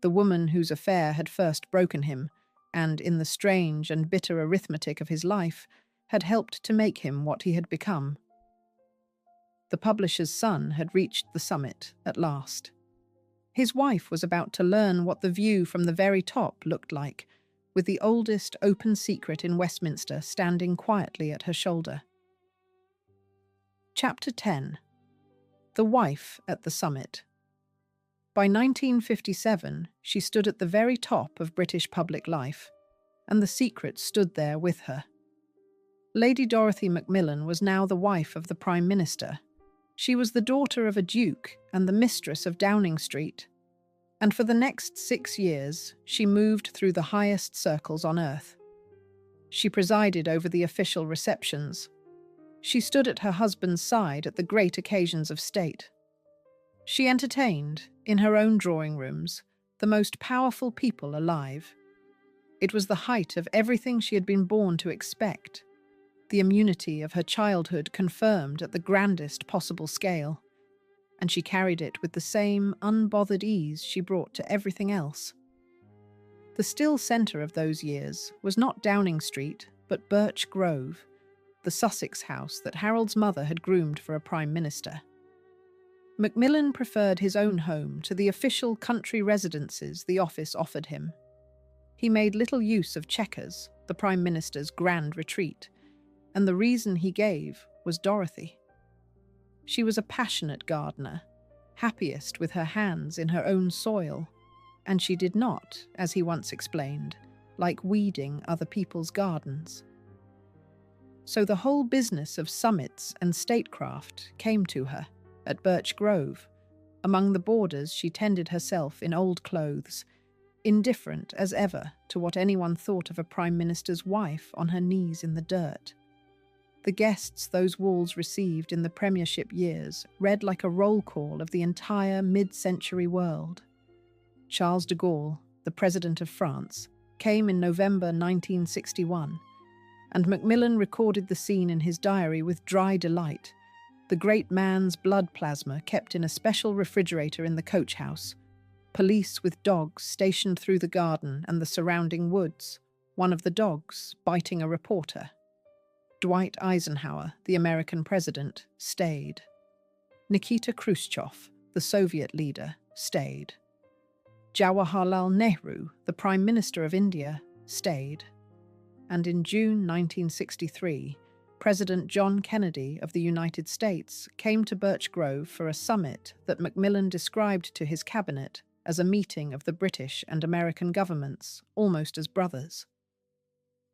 the woman whose affair had first broken him, and, in the strange and bitter arithmetic of his life, had helped to make him what he had become. The publisher's son had reached the summit at last. His wife was about to learn what the view from the very top looked like, with the oldest open secret in Westminster standing quietly at her shoulder. Chapter 10. The Wife at the Summit. By 1957, she stood at the very top of British public life, and the secret stood there with her. Lady Dorothy Macmillan was now the wife of the Prime Minister. She was the daughter of a duke and the mistress of Downing Street, and for the next 6 years she moved through the highest circles on earth. She presided over the official receptions. She stood at her husband's side at the great occasions of state. She entertained, in her own drawing rooms, the most powerful people alive. It was the height of everything she had been born to expect, the immunity of her childhood confirmed at the grandest possible scale, and she carried it with the same unbothered ease she brought to everything else. The still centre of those years was not Downing Street, but Birch Grove, the Sussex house that Harold's mother had groomed for a Prime Minister. Macmillan preferred his own home to the official country residences the office offered him. He made little use of Chequers, the Prime Minister's grand retreat, and the reason he gave was Dorothy. She was a passionate gardener, happiest with her hands in her own soil, and she did not, as he once explained, like weeding other people's gardens. So the whole business of summits and statecraft came to her at Birch Grove. Among the boarders she tended herself in old clothes, indifferent as ever to what anyone thought of a Prime Minister's wife on her knees in the dirt. The guests those walls received in the premiership years read like a roll call of the entire mid-century world. Charles de Gaulle, the President of France, came in November 1961, and Macmillan recorded the scene in his diary with dry delight. The great man's blood plasma kept in a special refrigerator in the coach house, police with dogs stationed through the garden and the surrounding woods, one of the dogs biting a reporter. Dwight Eisenhower, the American president, stayed. Nikita Khrushchev, the Soviet leader, stayed. Jawaharlal Nehru, the Prime Minister of India, stayed. And in June 1963, President John Kennedy of the United States came to Birch Grove for a summit that Macmillan described to his cabinet as a meeting of the British and American governments, almost as brothers.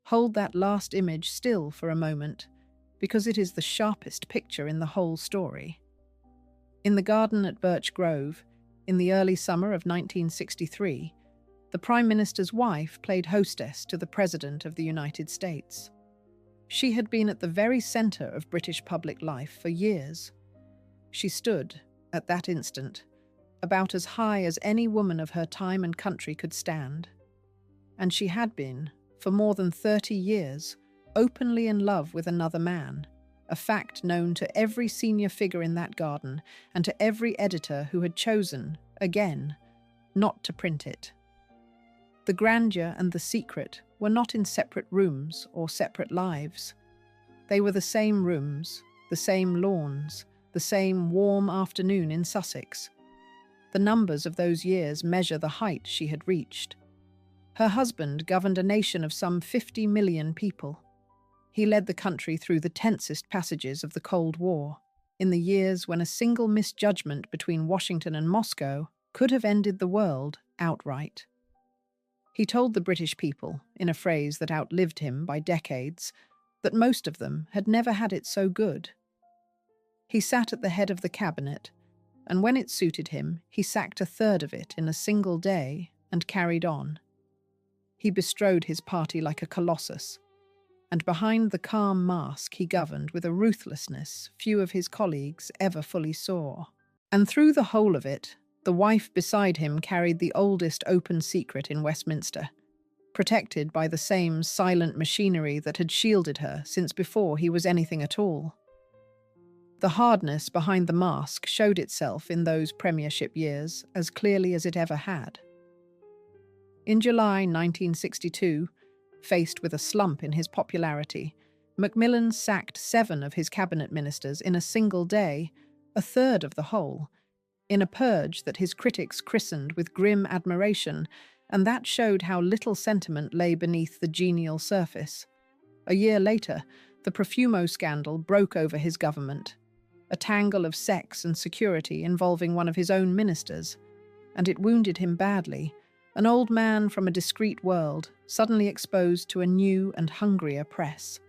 Hold that last image still for a moment, because it is the sharpest picture in the whole story. In the garden at Birch Grove, in the early summer of 1963, the Prime Minister's wife played hostess to the President of the United States. She had been at the very centre of British public life for years. She stood, at that instant, about as high as any woman of her time and country could stand. And she had been, for more than 30 years, openly in love with another man, a fact known to every senior figure in that garden and to every editor who had chosen, again, not to print it. The grandeur and the secret were not in separate rooms or separate lives. They were the same rooms, the same lawns, the same warm afternoon in Sussex. The numbers of those years measure the height she had reached. Her husband governed a nation of some 50 million people. He led the country through the tensest passages of the Cold War, in the years when a single misjudgment between Washington and Moscow could have ended the world outright. He told the British people, in a phrase that outlived him by decades, that most of them had never had it so good. He sat at the head of the cabinet, and when it suited him, he sacked a third of it in a single day and carried on. He bestrode his party like a colossus, and behind the calm mask he governed with a ruthlessness few of his colleagues ever fully saw. And through the whole of it, the wife beside him carried the oldest open secret in Westminster, protected by the same silent machinery that had shielded her since before he was anything at all. The hardness behind the mask showed itself in those premiership years as clearly as it ever had. In July 1962, faced with a slump in his popularity, Macmillan sacked 7 of his cabinet ministers in a single day, a third of the whole, in a purge that his critics christened with grim admiration, and that showed how little sentiment lay beneath the genial surface. A year later, the Profumo scandal broke over his government, a tangle of sex and security involving one of his own ministers, and it wounded him badly, an old man from a discreet world, suddenly exposed to a new and hungrier press.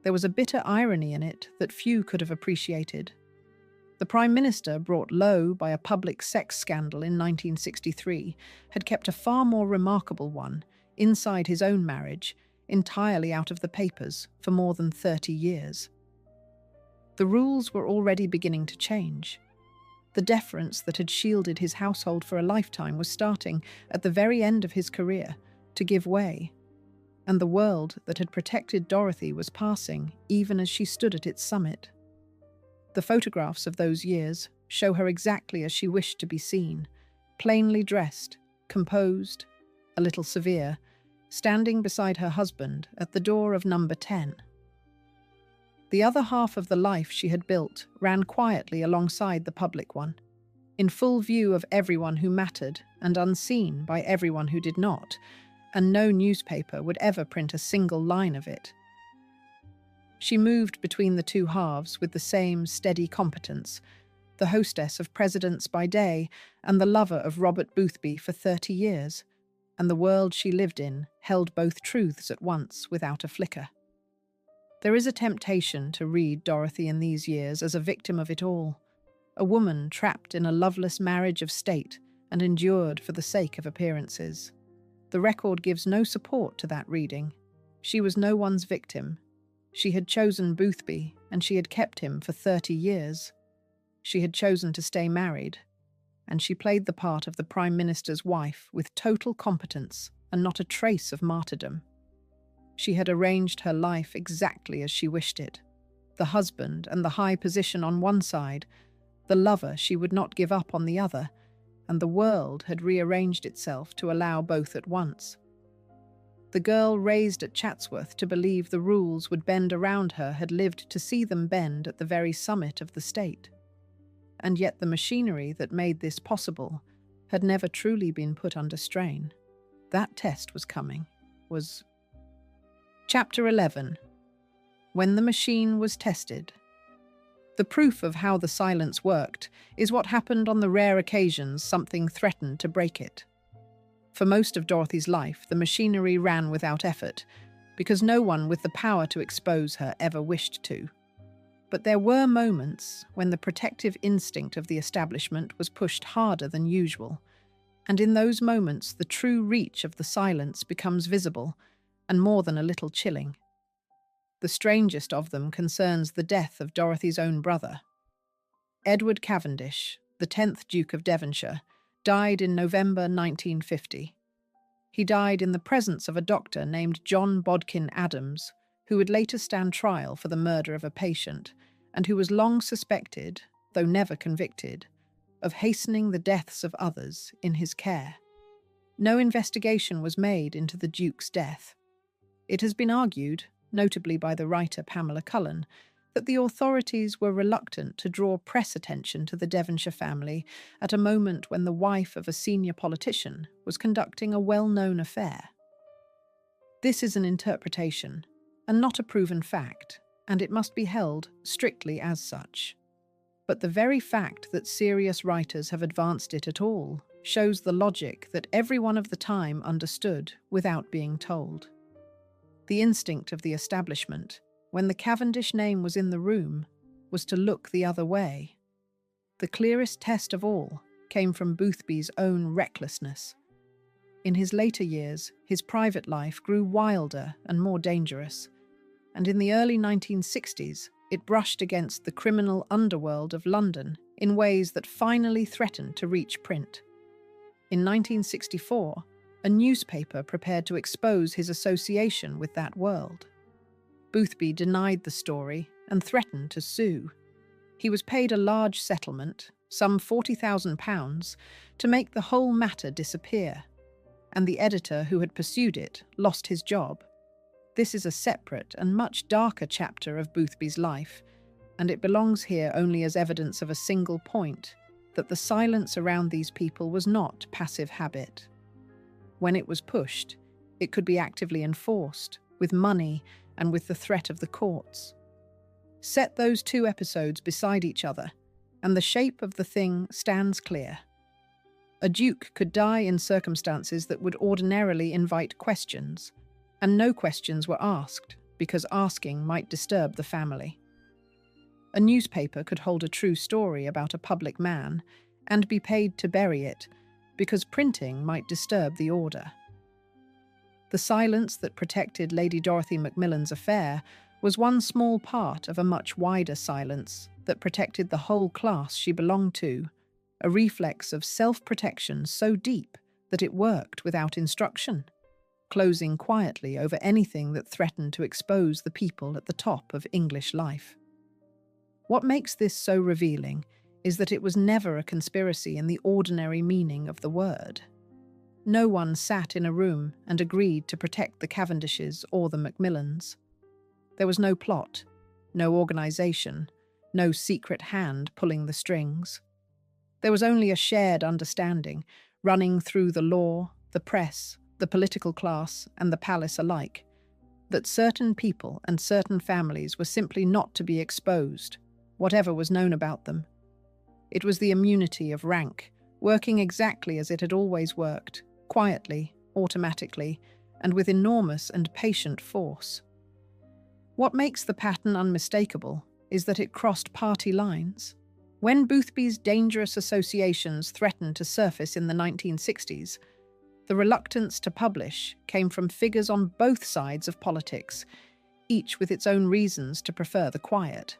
There was a bitter irony in it that few could have appreciated. The Prime Minister, brought low by a public sex scandal in 1963, had kept a far more remarkable one, inside his own marriage, entirely out of the papers for more than 30 years. The rules were already beginning to change. The deference that had shielded his household for a lifetime was starting, at the very end of his career, to give way, and the world that had protected Dorothy was passing, even as she stood at its summit. The photographs of those years show her exactly as she wished to be seen, plainly dressed, composed, a little severe, standing beside her husband at the door of number 10. The other half of the life she had built ran quietly alongside the public one, in full view of everyone who mattered and unseen by everyone who did not, and no newspaper would ever print a single line of it. She moved between the two halves with the same steady competence, the hostess of presidents by day and the lover of Robert Boothby for 30 years, and the world she lived in held both truths at once without a flicker. There is a temptation to read Dorothy in these years as a victim of it all, a woman trapped in a loveless marriage of state and endured for the sake of appearances. The record gives no support to that reading. She was no one's victim. She had chosen Boothby, and she had kept him for 30 years. She had chosen to stay married, and she played the part of the Prime Minister's wife with total competence and not a trace of martyrdom. She had arranged her life exactly as she wished it. The husband and the high position on one side, the lover she would not give up on the other, and the world had rearranged itself to allow both at once. The girl raised at Chatsworth to believe the rules would bend around her had lived to see them bend at the very summit of the state. And yet the machinery that made this possible had never truly been put under strain. That test was coming, was... Chapter 11. When the machine was tested. The proof of how the silence worked is what happened on the rare occasions something threatened to break it. For most of Dorothy's life, the machinery ran without effort, because no one with the power to expose her ever wished to. But there were moments when the protective instinct of the establishment was pushed harder than usual, and in those moments the true reach of the silence becomes visible, and more than a little chilling. The strangest of them concerns the death of Dorothy's own brother. Edward Cavendish, the 10th Duke of Devonshire, died in November 1950. He died in the presence of a doctor named John Bodkin Adams, who would later stand trial for the murder of a patient, and who was long suspected, though never convicted, of hastening the deaths of others in his care. No investigation was made into the Duke's death. It has been argued, notably by the writer Pamela Cullen, that the authorities were reluctant to draw press attention to the Devonshire family at a moment when the wife of a senior politician was conducting a well-known affair. This is an interpretation, and not a proven fact, and it must be held strictly as such. But the very fact that serious writers have advanced it at all shows the logic that everyone of the time understood without being told. The instinct of the establishment, when the Cavendish name was in the room, was to look the other way. The clearest test of all came from Boothby's own recklessness. In his later years, his private life grew wilder and more dangerous, and in the early 1960s, it brushed against the criminal underworld of London in ways that finally threatened to reach print. In 1964, a newspaper prepared to expose his association with that world. Boothby denied the story and threatened to sue. He was paid a large settlement, some £40,000, to make the whole matter disappear, and the editor who had pursued it lost his job. This is a separate and much darker chapter of Boothby's life, and it belongs here only as evidence of a single point, that the silence around these people was not passive habit. When it was pushed, it could be actively enforced, with money and with the threat of the courts. Set those two episodes beside each other, and the shape of the thing stands clear. A duke could die in circumstances that would ordinarily invite questions, and no questions were asked, because asking might disturb the family. A newspaper could hold a true story about a public man, and be paid to bury it, because printing might disturb the order. The silence that protected Lady Dorothy Macmillan's affair was one small part of a much wider silence that protected the whole class she belonged to, a reflex of self-protection so deep that it worked without instruction, closing quietly over anything that threatened to expose the people at the top of English life. What makes this so revealing is that it was never a conspiracy in the ordinary meaning of the word. No one sat in a room and agreed to protect the Cavendishes or the Macmillans. There was no plot, no organisation, no secret hand pulling the strings. There was only a shared understanding, running through the law, the press, the political class, and the palace alike, that certain people and certain families were simply not to be exposed, whatever was known about them. It was the immunity of rank, working exactly as it had always worked, quietly, automatically, and with enormous and patient force. What makes the pattern unmistakable is that it crossed party lines. When Boothby's dangerous associations threatened to surface in the 1960s, the reluctance to publish came from figures on both sides of politics, each with its own reasons to prefer the quiet.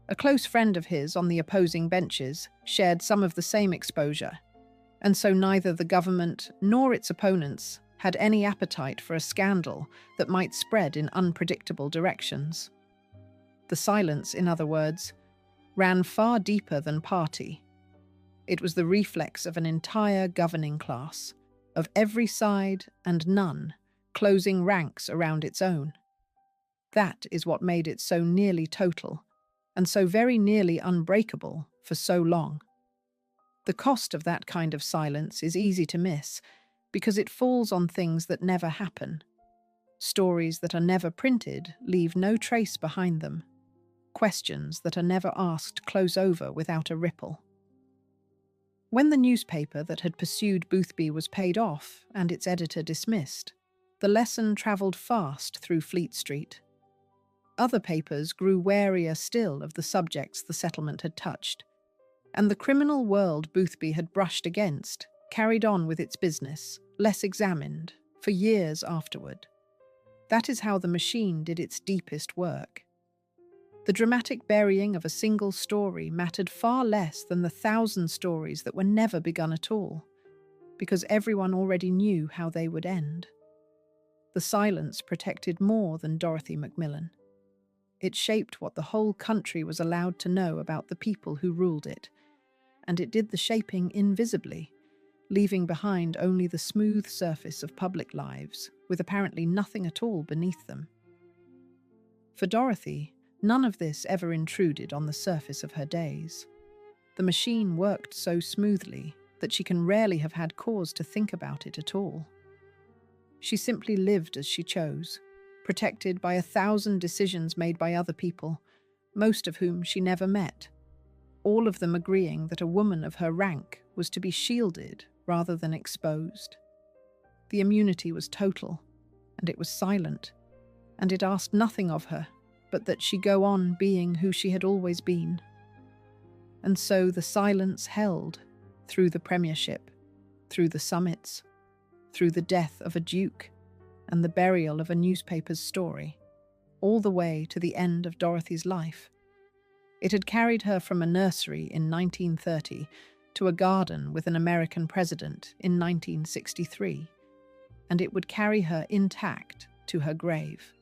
A close friend of his on the opposing benches shared some of the same exposure, and so neither the government nor its opponents had any appetite for a scandal that might spread in unpredictable directions. The silence, in other words, ran far deeper than party. It was the reflex of an entire governing class, of every side and none, closing ranks around its own. That is what made it so nearly total, and so very nearly unbreakable for so long. The cost of that kind of silence is easy to miss, because it falls on things that never happen. Stories that are never printed leave no trace behind them. Questions that are never asked close over without a ripple. When the newspaper that had pursued Boothby was paid off and its editor dismissed, the lesson travelled fast through Fleet Street. Other papers grew warier still of the subjects the settlement had touched, and the criminal world Boothby had brushed against carried on with its business, less examined, for years afterward. That is how the machine did its deepest work. The dramatic burying of a single story mattered far less than the 1,000 stories that were never begun at all, because everyone already knew how they would end. The silence protected more than Dorothy Macmillan. It shaped what the whole country was allowed to know about the people who ruled it, and it did the shaping invisibly, leaving behind only the smooth surface of public lives, with apparently nothing at all beneath them. For Dorothy, none of this ever intruded on the surface of her days. The machine worked so smoothly that she can rarely have had cause to think about it at all. She simply lived as she chose, protected by 1,000 decisions made by other people, most of whom she never met, all of them agreeing that a woman of her rank was to be shielded rather than exposed. The immunity was total, and it was silent, and it asked nothing of her but that she go on being who she had always been. And so the silence held through the premiership, through the summits, through the death of a duke and the burial of a newspaper's story, all the way to the end of Dorothy's life. It had carried her from a nursery in 1930 to a garden with an American president in 1963, and it would carry her intact to her grave.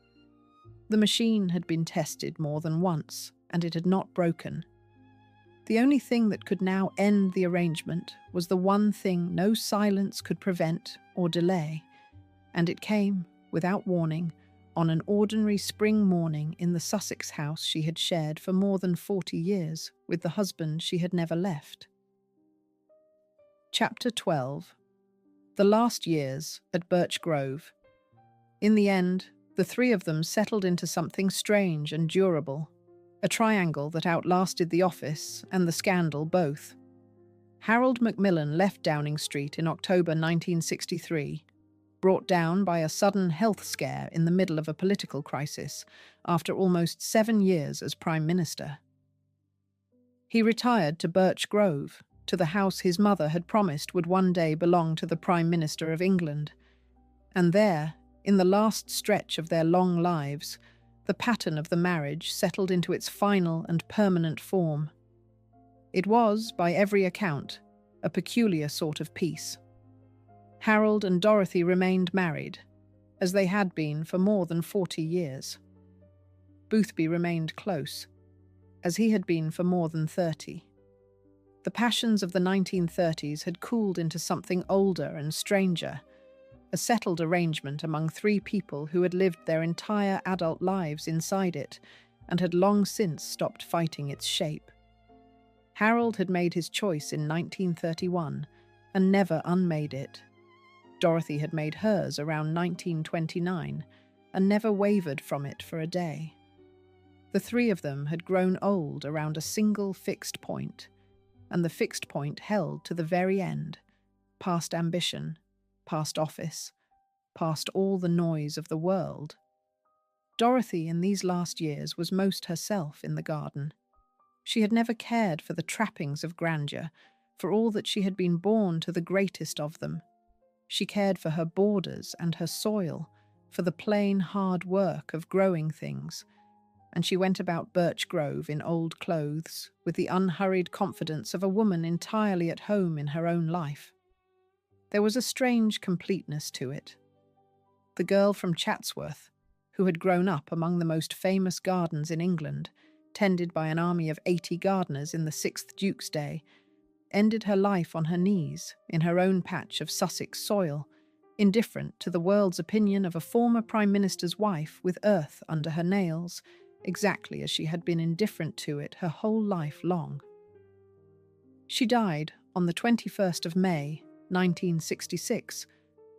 The machine had been tested more than once, and it had not broken. The only thing that could now end the arrangement was the one thing no silence could prevent or delay, and it came, without warning, on an ordinary spring morning in the Sussex house she had shared for more than 40 years with the husband she had never left. Chapter 12. The Last Years at Birch Grove. In the end, the three of them settled into something strange and durable, a triangle that outlasted the office and the scandal both. Harold Macmillan left Downing Street in October 1963, brought down by a sudden health scare in the middle of a political crisis after almost 7 years as Prime Minister. He retired to Birch Grove, to the house his mother had promised would one day belong to the Prime Minister of England. And there, in the last stretch of their long lives, the pattern of the marriage settled into its final and permanent form. It was, by every account, a peculiar sort of peace. Harold and Dorothy remained married, as they had been for more than 40 years. Boothby remained close, as he had been for more than 30. The passions of the 1930s had cooled into something older and stranger, a settled arrangement among three people who had lived their entire adult lives inside it and had long since stopped fighting its shape. Harold had made his choice in 1931 and never unmade it. Dorothy had made hers around 1929 and never wavered from it for a day. The three of them had grown old around a single fixed point, and the fixed point held to the very end, past ambition, past office, past all the noise of the world. Dorothy in these last years was most herself in the garden. She had never cared for the trappings of grandeur, for all that she had been born to the greatest of them. She cared for her borders and her soil, for the plain, hard work of growing things, and she went about Birch Grove in old clothes, with the unhurried confidence of a woman entirely at home in her own life. There was a strange completeness to it. The girl from Chatsworth, who had grown up among the most famous gardens in England, tended by an army of 80 gardeners in the 6th Duke's day, ended her life on her knees in her own patch of Sussex soil, indifferent to the world's opinion of a former Prime Minister's wife with earth under her nails, exactly as she had been indifferent to it her whole life long. She died on the 21st of May, 1966,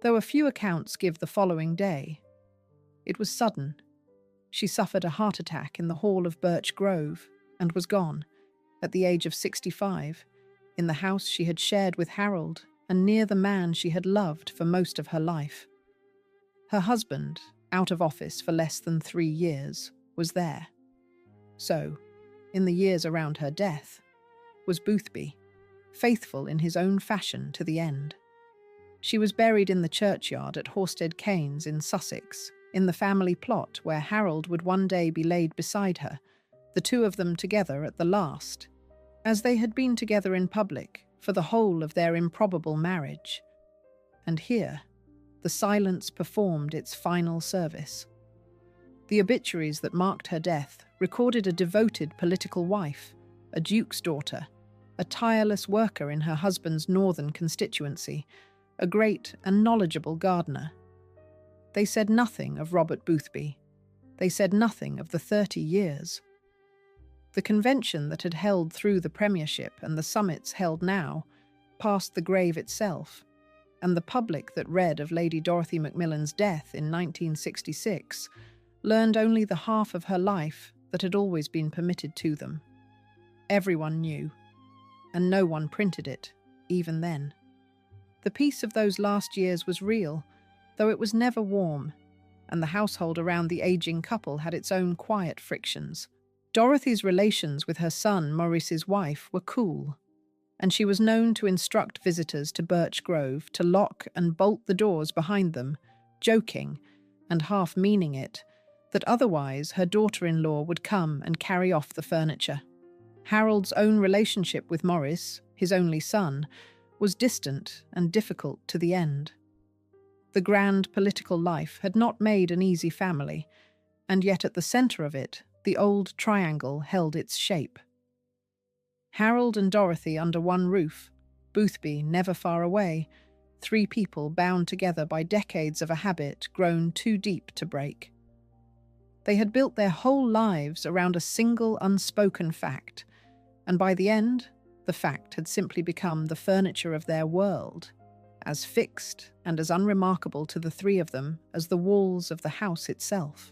though a few accounts give the following day. It was sudden. She suffered a heart attack in the hall of Birch Grove and was gone, at the age of 65, in the house she had shared with Harold and near the man she had loved for most of her life. Her husband, out of office for less than 3 years, was there. So, in the years around her death, was Boothby, faithful in his own fashion to the end. She was buried in the churchyard at Horsted Canes in Sussex, in the family plot where Harold would one day be laid beside her, the two of them together at the last, as they had been together in public for the whole of their improbable marriage. And here, the silence performed its final service. The obituaries that marked her death recorded a devoted political wife, a duke's daughter, a tireless worker in her husband's northern constituency, a great and knowledgeable gardener. They said nothing of Robert Boothby. They said nothing of the 30 years. The convention that had held through the premiership and the summits held now passed the grave itself, and the public that read of Lady Dorothy Macmillan's death in 1966 learned only the half of her life that had always been permitted to them. Everyone knew, and no one printed it, even then. The peace of those last years was real, though it was never warm, and the household around the aging couple had its own quiet frictions. Dorothy's relations with her son, Maurice's wife, were cool, and she was known to instruct visitors to Birch Grove to lock and bolt the doors behind them, joking, and half meaning it, that otherwise her daughter-in-law would come and carry off the furniture. Harold's own relationship with Maurice, his only son, was distant and difficult to the end. The grand political life had not made an easy family, and yet at the centre of it, the old triangle held its shape. Harold and Dorothy under one roof, Boothby never far away, 3 people bound together by decades of a habit grown too deep to break. They had built their whole lives around a single unspoken fact, and by the end, the fact had simply become the furniture of their world, as fixed and as unremarkable to the 3 of them as the walls of the house itself.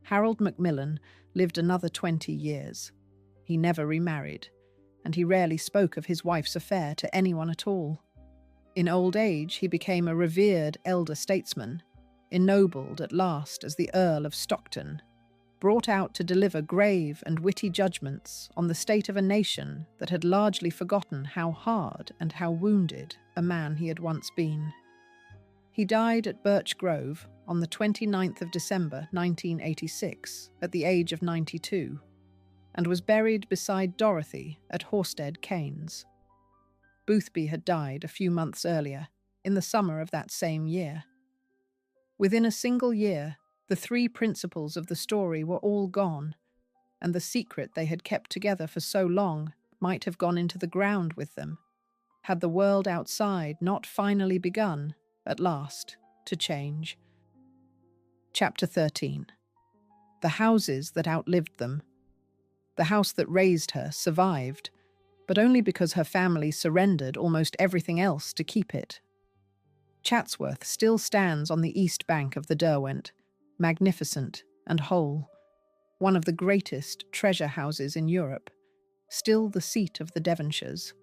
Harold Macmillan lived another 20 years. He never remarried, and he rarely spoke of his wife's affair to anyone at all. In old age, he became a revered elder statesman, ennobled at last as the Earl of Stockton, brought out to deliver grave and witty judgments on the state of a nation that had largely forgotten how hard and how wounded a man he had once been. He died at Birch Grove on the 29th of December 1986 at the age of 92, and was buried beside Dorothy at Horsted Canes. Boothby had died a few months earlier, in the summer of that same year. Within a single year, the 3 principals of the story were all gone, and the secret they had kept together for so long might have gone into the ground with them, had the world outside not finally begun, at last, to change. Chapter 13. The houses that outlived them. The house that raised her survived, but only because her family surrendered almost everything else to keep it. Chatsworth still stands on the east bank of the Derwent, magnificent and whole, one of the greatest treasure houses in Europe, still the seat of the Devonshires,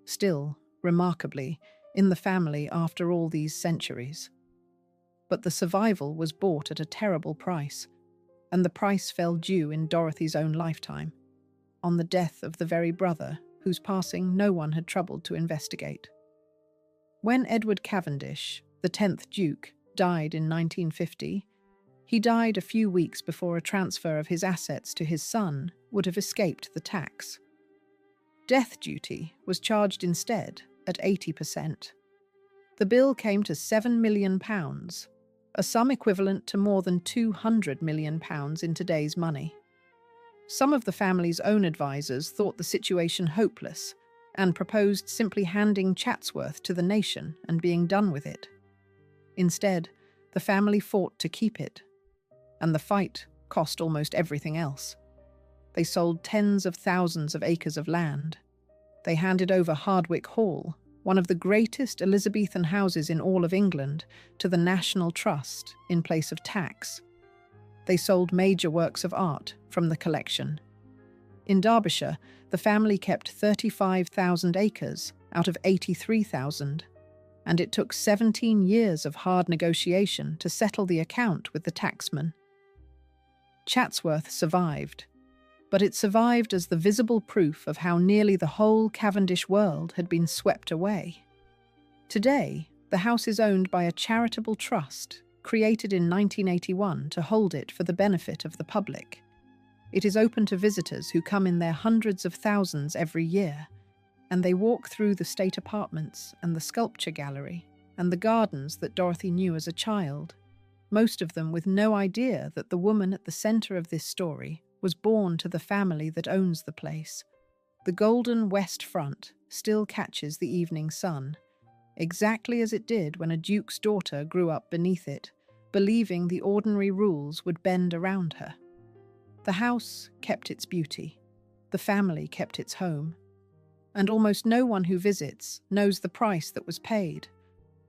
still, remarkably, in the family after all these centuries. But the survival was bought at a terrible price, and the price fell due in Dorothy's own lifetime, on the death of the very brother whose passing no one had troubled to investigate. When Edward Cavendish, the 10th Duke, died in 1950, He died a few weeks before a transfer of his assets to his son would have escaped the tax. Death duty was charged instead at 80%. The bill came to £7 million, a sum equivalent to more than £200 million in today's money. Some of the family's own advisors thought the situation hopeless and proposed simply handing Chatsworth to the nation and being done with it. Instead, the family fought to keep it, and the fight cost almost everything else. They sold tens of thousands of acres of land. They handed over Hardwicke Hall, one of the greatest Elizabethan houses in all of England, to the National Trust in place of tax. They sold major works of art from the collection. In Derbyshire, the family kept 35,000 acres out of 83,000, and it took 17 years of hard negotiation to settle the account with the tacksman. Chatsworth survived, but it survived as the visible proof of how nearly the whole Cavendish world had been swept away. Today, the house is owned by a charitable trust created in 1981 to hold it for the benefit of the public. It is open to visitors who come in their hundreds of thousands every year, and they walk through the state apartments and the sculpture gallery and the gardens that Dorothy knew as a child, most of them with no idea that the woman at the centre of this story was born to the family that owns the place. The golden west front still catches the evening sun, exactly as it did when a duke's daughter grew up beneath it, believing the ordinary rules would bend around her. The house kept its beauty, the family kept its home, and almost no one who visits knows the price that was paid,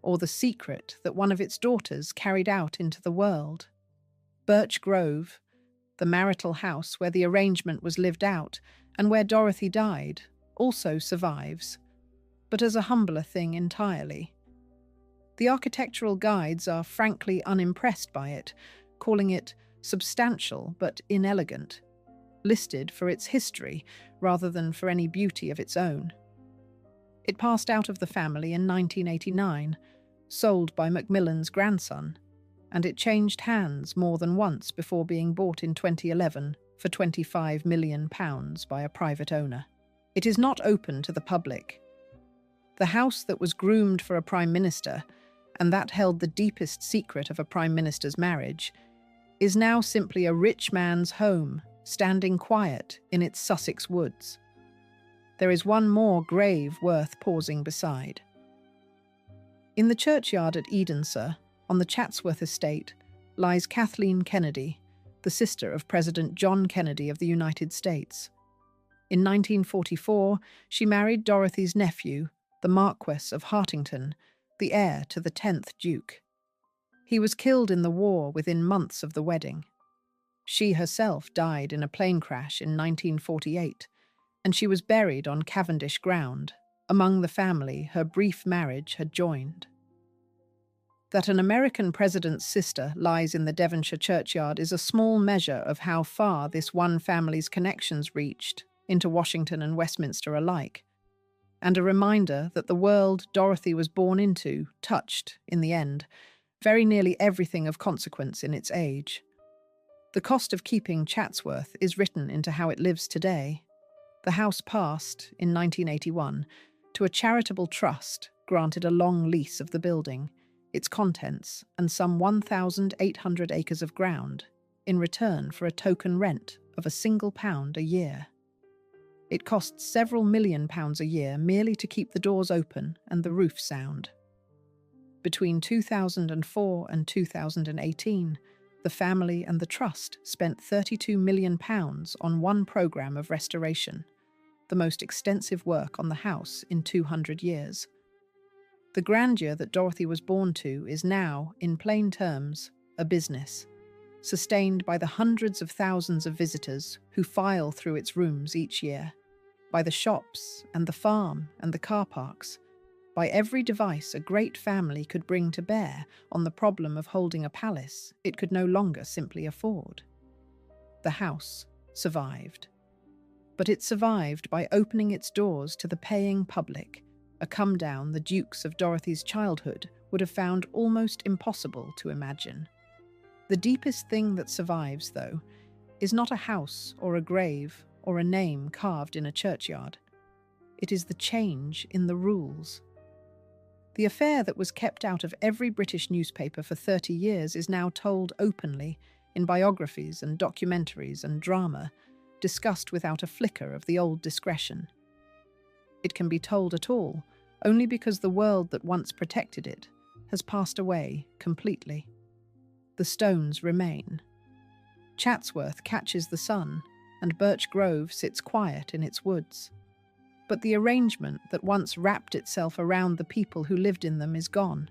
or the secret that one of its daughters carried out into the world. Birch Grove, the marital house where the arrangement was lived out and where Dorothy died, also survives, but as a humbler thing entirely. The architectural guides are frankly unimpressed by it, calling it substantial but inelegant, listed for its history rather than for any beauty of its own. It passed out of the family in 1989, sold by Macmillan's grandson, and it changed hands more than once before being bought in 2011 for £25 million by a private owner. It is not open to the public. The house that was groomed for a prime minister, and that held the deepest secret of a prime minister's marriage, is now simply a rich man's home, standing quiet in its Sussex woods. There is one more grave worth pausing beside. In the churchyard at Edensor, on the Chatsworth estate, lies Kathleen Kennedy, the sister of President John Kennedy of the United States. In 1944, she married Dorothy's nephew, the Marquess of Hartington, the heir to the 10th Duke. He was killed in the war within months of the wedding. She herself died in a plane crash in 1948, and she was buried on Cavendish ground, among the family her brief marriage had joined. That an American president's sister lies in the Devonshire churchyard is a small measure of how far this one family's connections reached into Washington and Westminster alike, and a reminder that the world Dorothy was born into touched, in the end, very nearly everything of consequence in its age. The cost of keeping Chatsworth is written into how it lives today. The house passed, in 1981, to a charitable trust granted a long lease of the building, its contents, and some 1,800 acres of ground, in return for a token rent of £1 a year. It costs several £1 million a year merely to keep the doors open and the roof sound. Between 2004 and 2018, the family and the trust spent £32 million on one programme of restoration, the most extensive work on the house in 200 years. The grandeur that Dorothy was born to is now, in plain terms, a business, sustained by the hundreds of thousands of visitors who file through its rooms each year, by the shops and the farm and the car parks, by every device a great family could bring to bear on the problem of holding a palace it could no longer simply afford. The house survived. But it survived by opening its doors to the paying public, a come-down the Dukes of Dorothy's childhood would have found almost impossible to imagine. The deepest thing that survives, though, is not a house or a grave or a name carved in a churchyard. It is the change in the rules. The affair that was kept out of every British newspaper for 30 years is now told openly in biographies and documentaries and drama, discussed without a flicker of the old discretion. It can be told at all only because the world that once protected it has passed away completely. The stones remain. Chatsworth catches the sun, and Birch Grove sits quiet in its woods. But the arrangement that once wrapped itself around the people who lived in them is gone,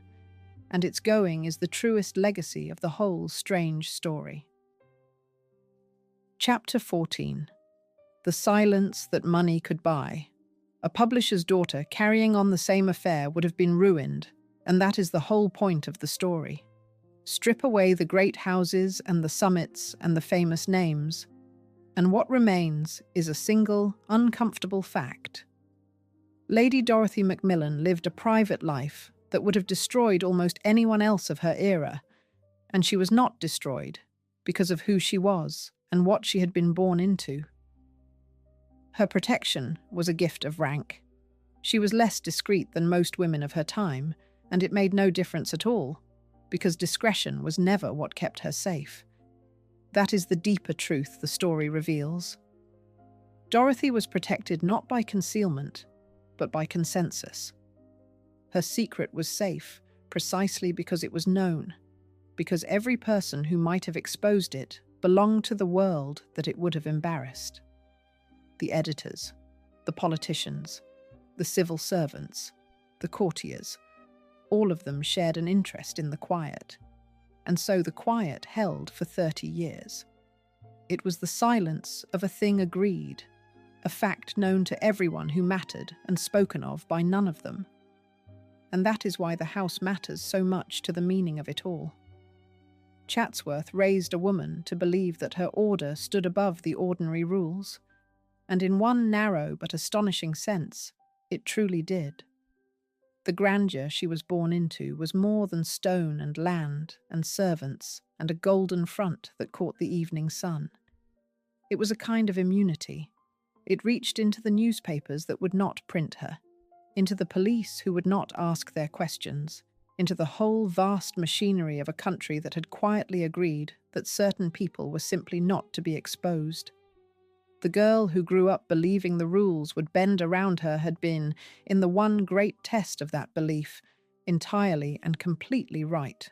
and its going is the truest legacy of the whole strange story. Chapter 14. The silence that money could buy. A publisher's daughter carrying on the same affair would have been ruined, and that is the whole point of the story. Strip away the great houses and the summits and the famous names, and what remains is a single, uncomfortable fact. Lady Dorothy Macmillan lived a private life that would have destroyed almost anyone else of her era, and she was not destroyed because of who she was and what she had been born into. Her protection was a gift of rank. She was less discreet than most women of her time, and it made no difference at all, because discretion was never what kept her safe. That is the deeper truth the story reveals. Dorothy was protected not by concealment, but by consensus. Her secret was safe precisely because it was known, because every person who might have exposed it belonged to the world that it would have embarrassed. The editors, the politicians, the civil servants, the courtiers, all of them shared an interest in the quiet, and so the quiet held for 30 years. It was the silence of a thing agreed, a fact known to everyone who mattered and spoken of by none of them. And that is why the house matters so much to the meaning of it all. Chatsworth raised a woman to believe that her order stood above the ordinary rules, and in one narrow but astonishing sense, it truly did. The grandeur she was born into was more than stone and land and servants and a golden front that caught the evening sun. It was a kind of immunity. It reached into the newspapers that would not print her, into the police who would not ask their questions, into the whole vast machinery of a country that had quietly agreed that certain people were simply not to be exposed. The girl who grew up believing the rules would bend around her had been, in the one great test of that belief, entirely and completely right.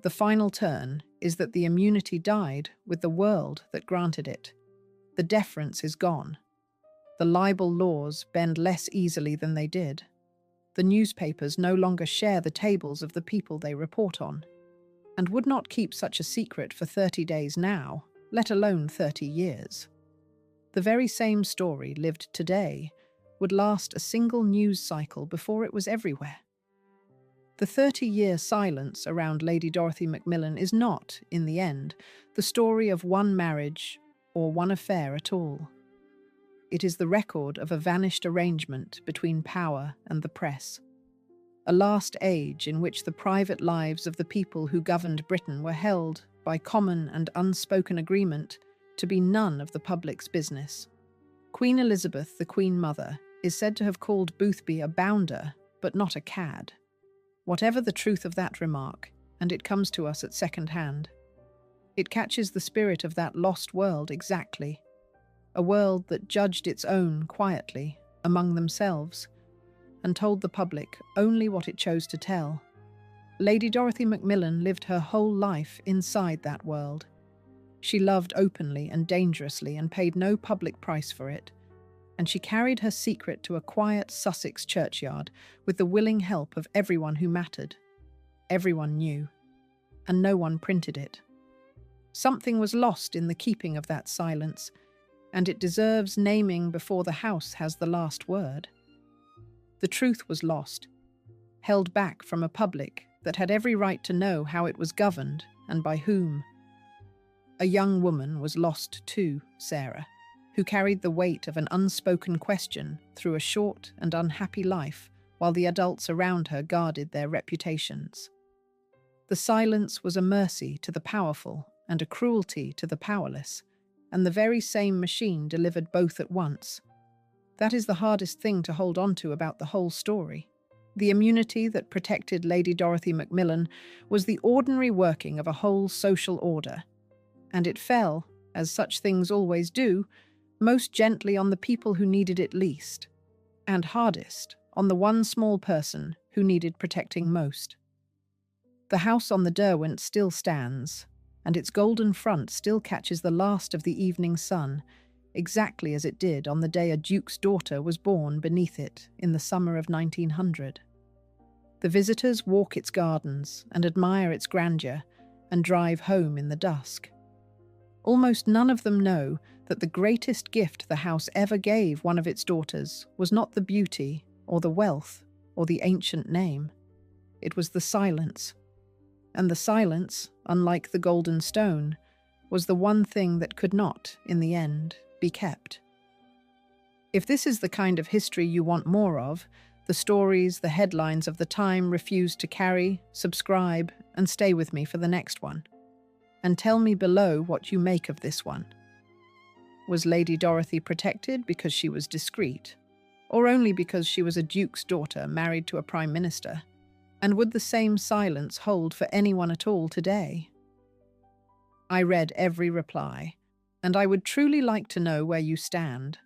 The final turn is that the immunity died with the world that granted it. The deference is gone. The libel laws bend less easily than they did. The newspapers no longer share the tables of the people they report on, and would not keep such a secret for 30 days now, let alone 30 years. The very same story lived today would last a single news cycle before it was everywhere. The 30-year silence around Lady Dorothy Macmillan is not, in the end, the story of one marriage or one affair at all. It is the record of a vanished arrangement between power and the press. A last age in which the private lives of the people who governed Britain were held, by common and unspoken agreement, to be none of the public's business. Queen Elizabeth, the Queen Mother, is said to have called Boothby a bounder, but not a cad. Whatever the truth of that remark, and it comes to us at second hand, it catches the spirit of that lost world exactly, a world that judged its own quietly, among themselves, and told the public only what it chose to tell. Lady Dorothy Macmillan lived her whole life inside that world. She loved openly and dangerously and paid no public price for it, and she carried her secret to a quiet Sussex churchyard with the willing help of everyone who mattered. Everyone knew, and no one printed it. Something was lost in the keeping of that silence, and it deserves naming before the house has the last word. The truth was lost, held back from a public that had every right to know how it was governed and by whom. A young woman was lost too, Sarah, who carried the weight of an unspoken question through a short and unhappy life while the adults around her guarded their reputations. The silence was a mercy to the powerful and a cruelty to the powerless, and the very same machine delivered both at once. That is the hardest thing to hold on to about the whole story. The immunity that protected Lady Dorothy Macmillan was the ordinary working of a whole social order, and it fell, as such things always do, most gently on the people who needed it least, and hardest on the one small person who needed protecting most. The house on the Derwent still stands, and its golden front still catches the last of the evening sun, exactly as it did on the day a duke's daughter was born beneath it in the summer of 1900. The visitors walk its gardens and admire its grandeur and drive home in the dusk. Almost none of them know that the greatest gift the house ever gave one of its daughters was not the beauty or the wealth or the ancient name. It was the silence. And the silence, unlike the golden stone, was the one thing that could not, in the end, be kept. If this is the kind of history you want more of, the stories, the headlines of the time refuse to carry, subscribe, and stay with me for the next one. And tell me below what you make of this one. Was Lady Dorothy protected because she was discreet, or only because she was a duke's daughter married to a prime minister? And would the same silence hold for anyone at all today? I read every reply, and I would truly like to know where you stand.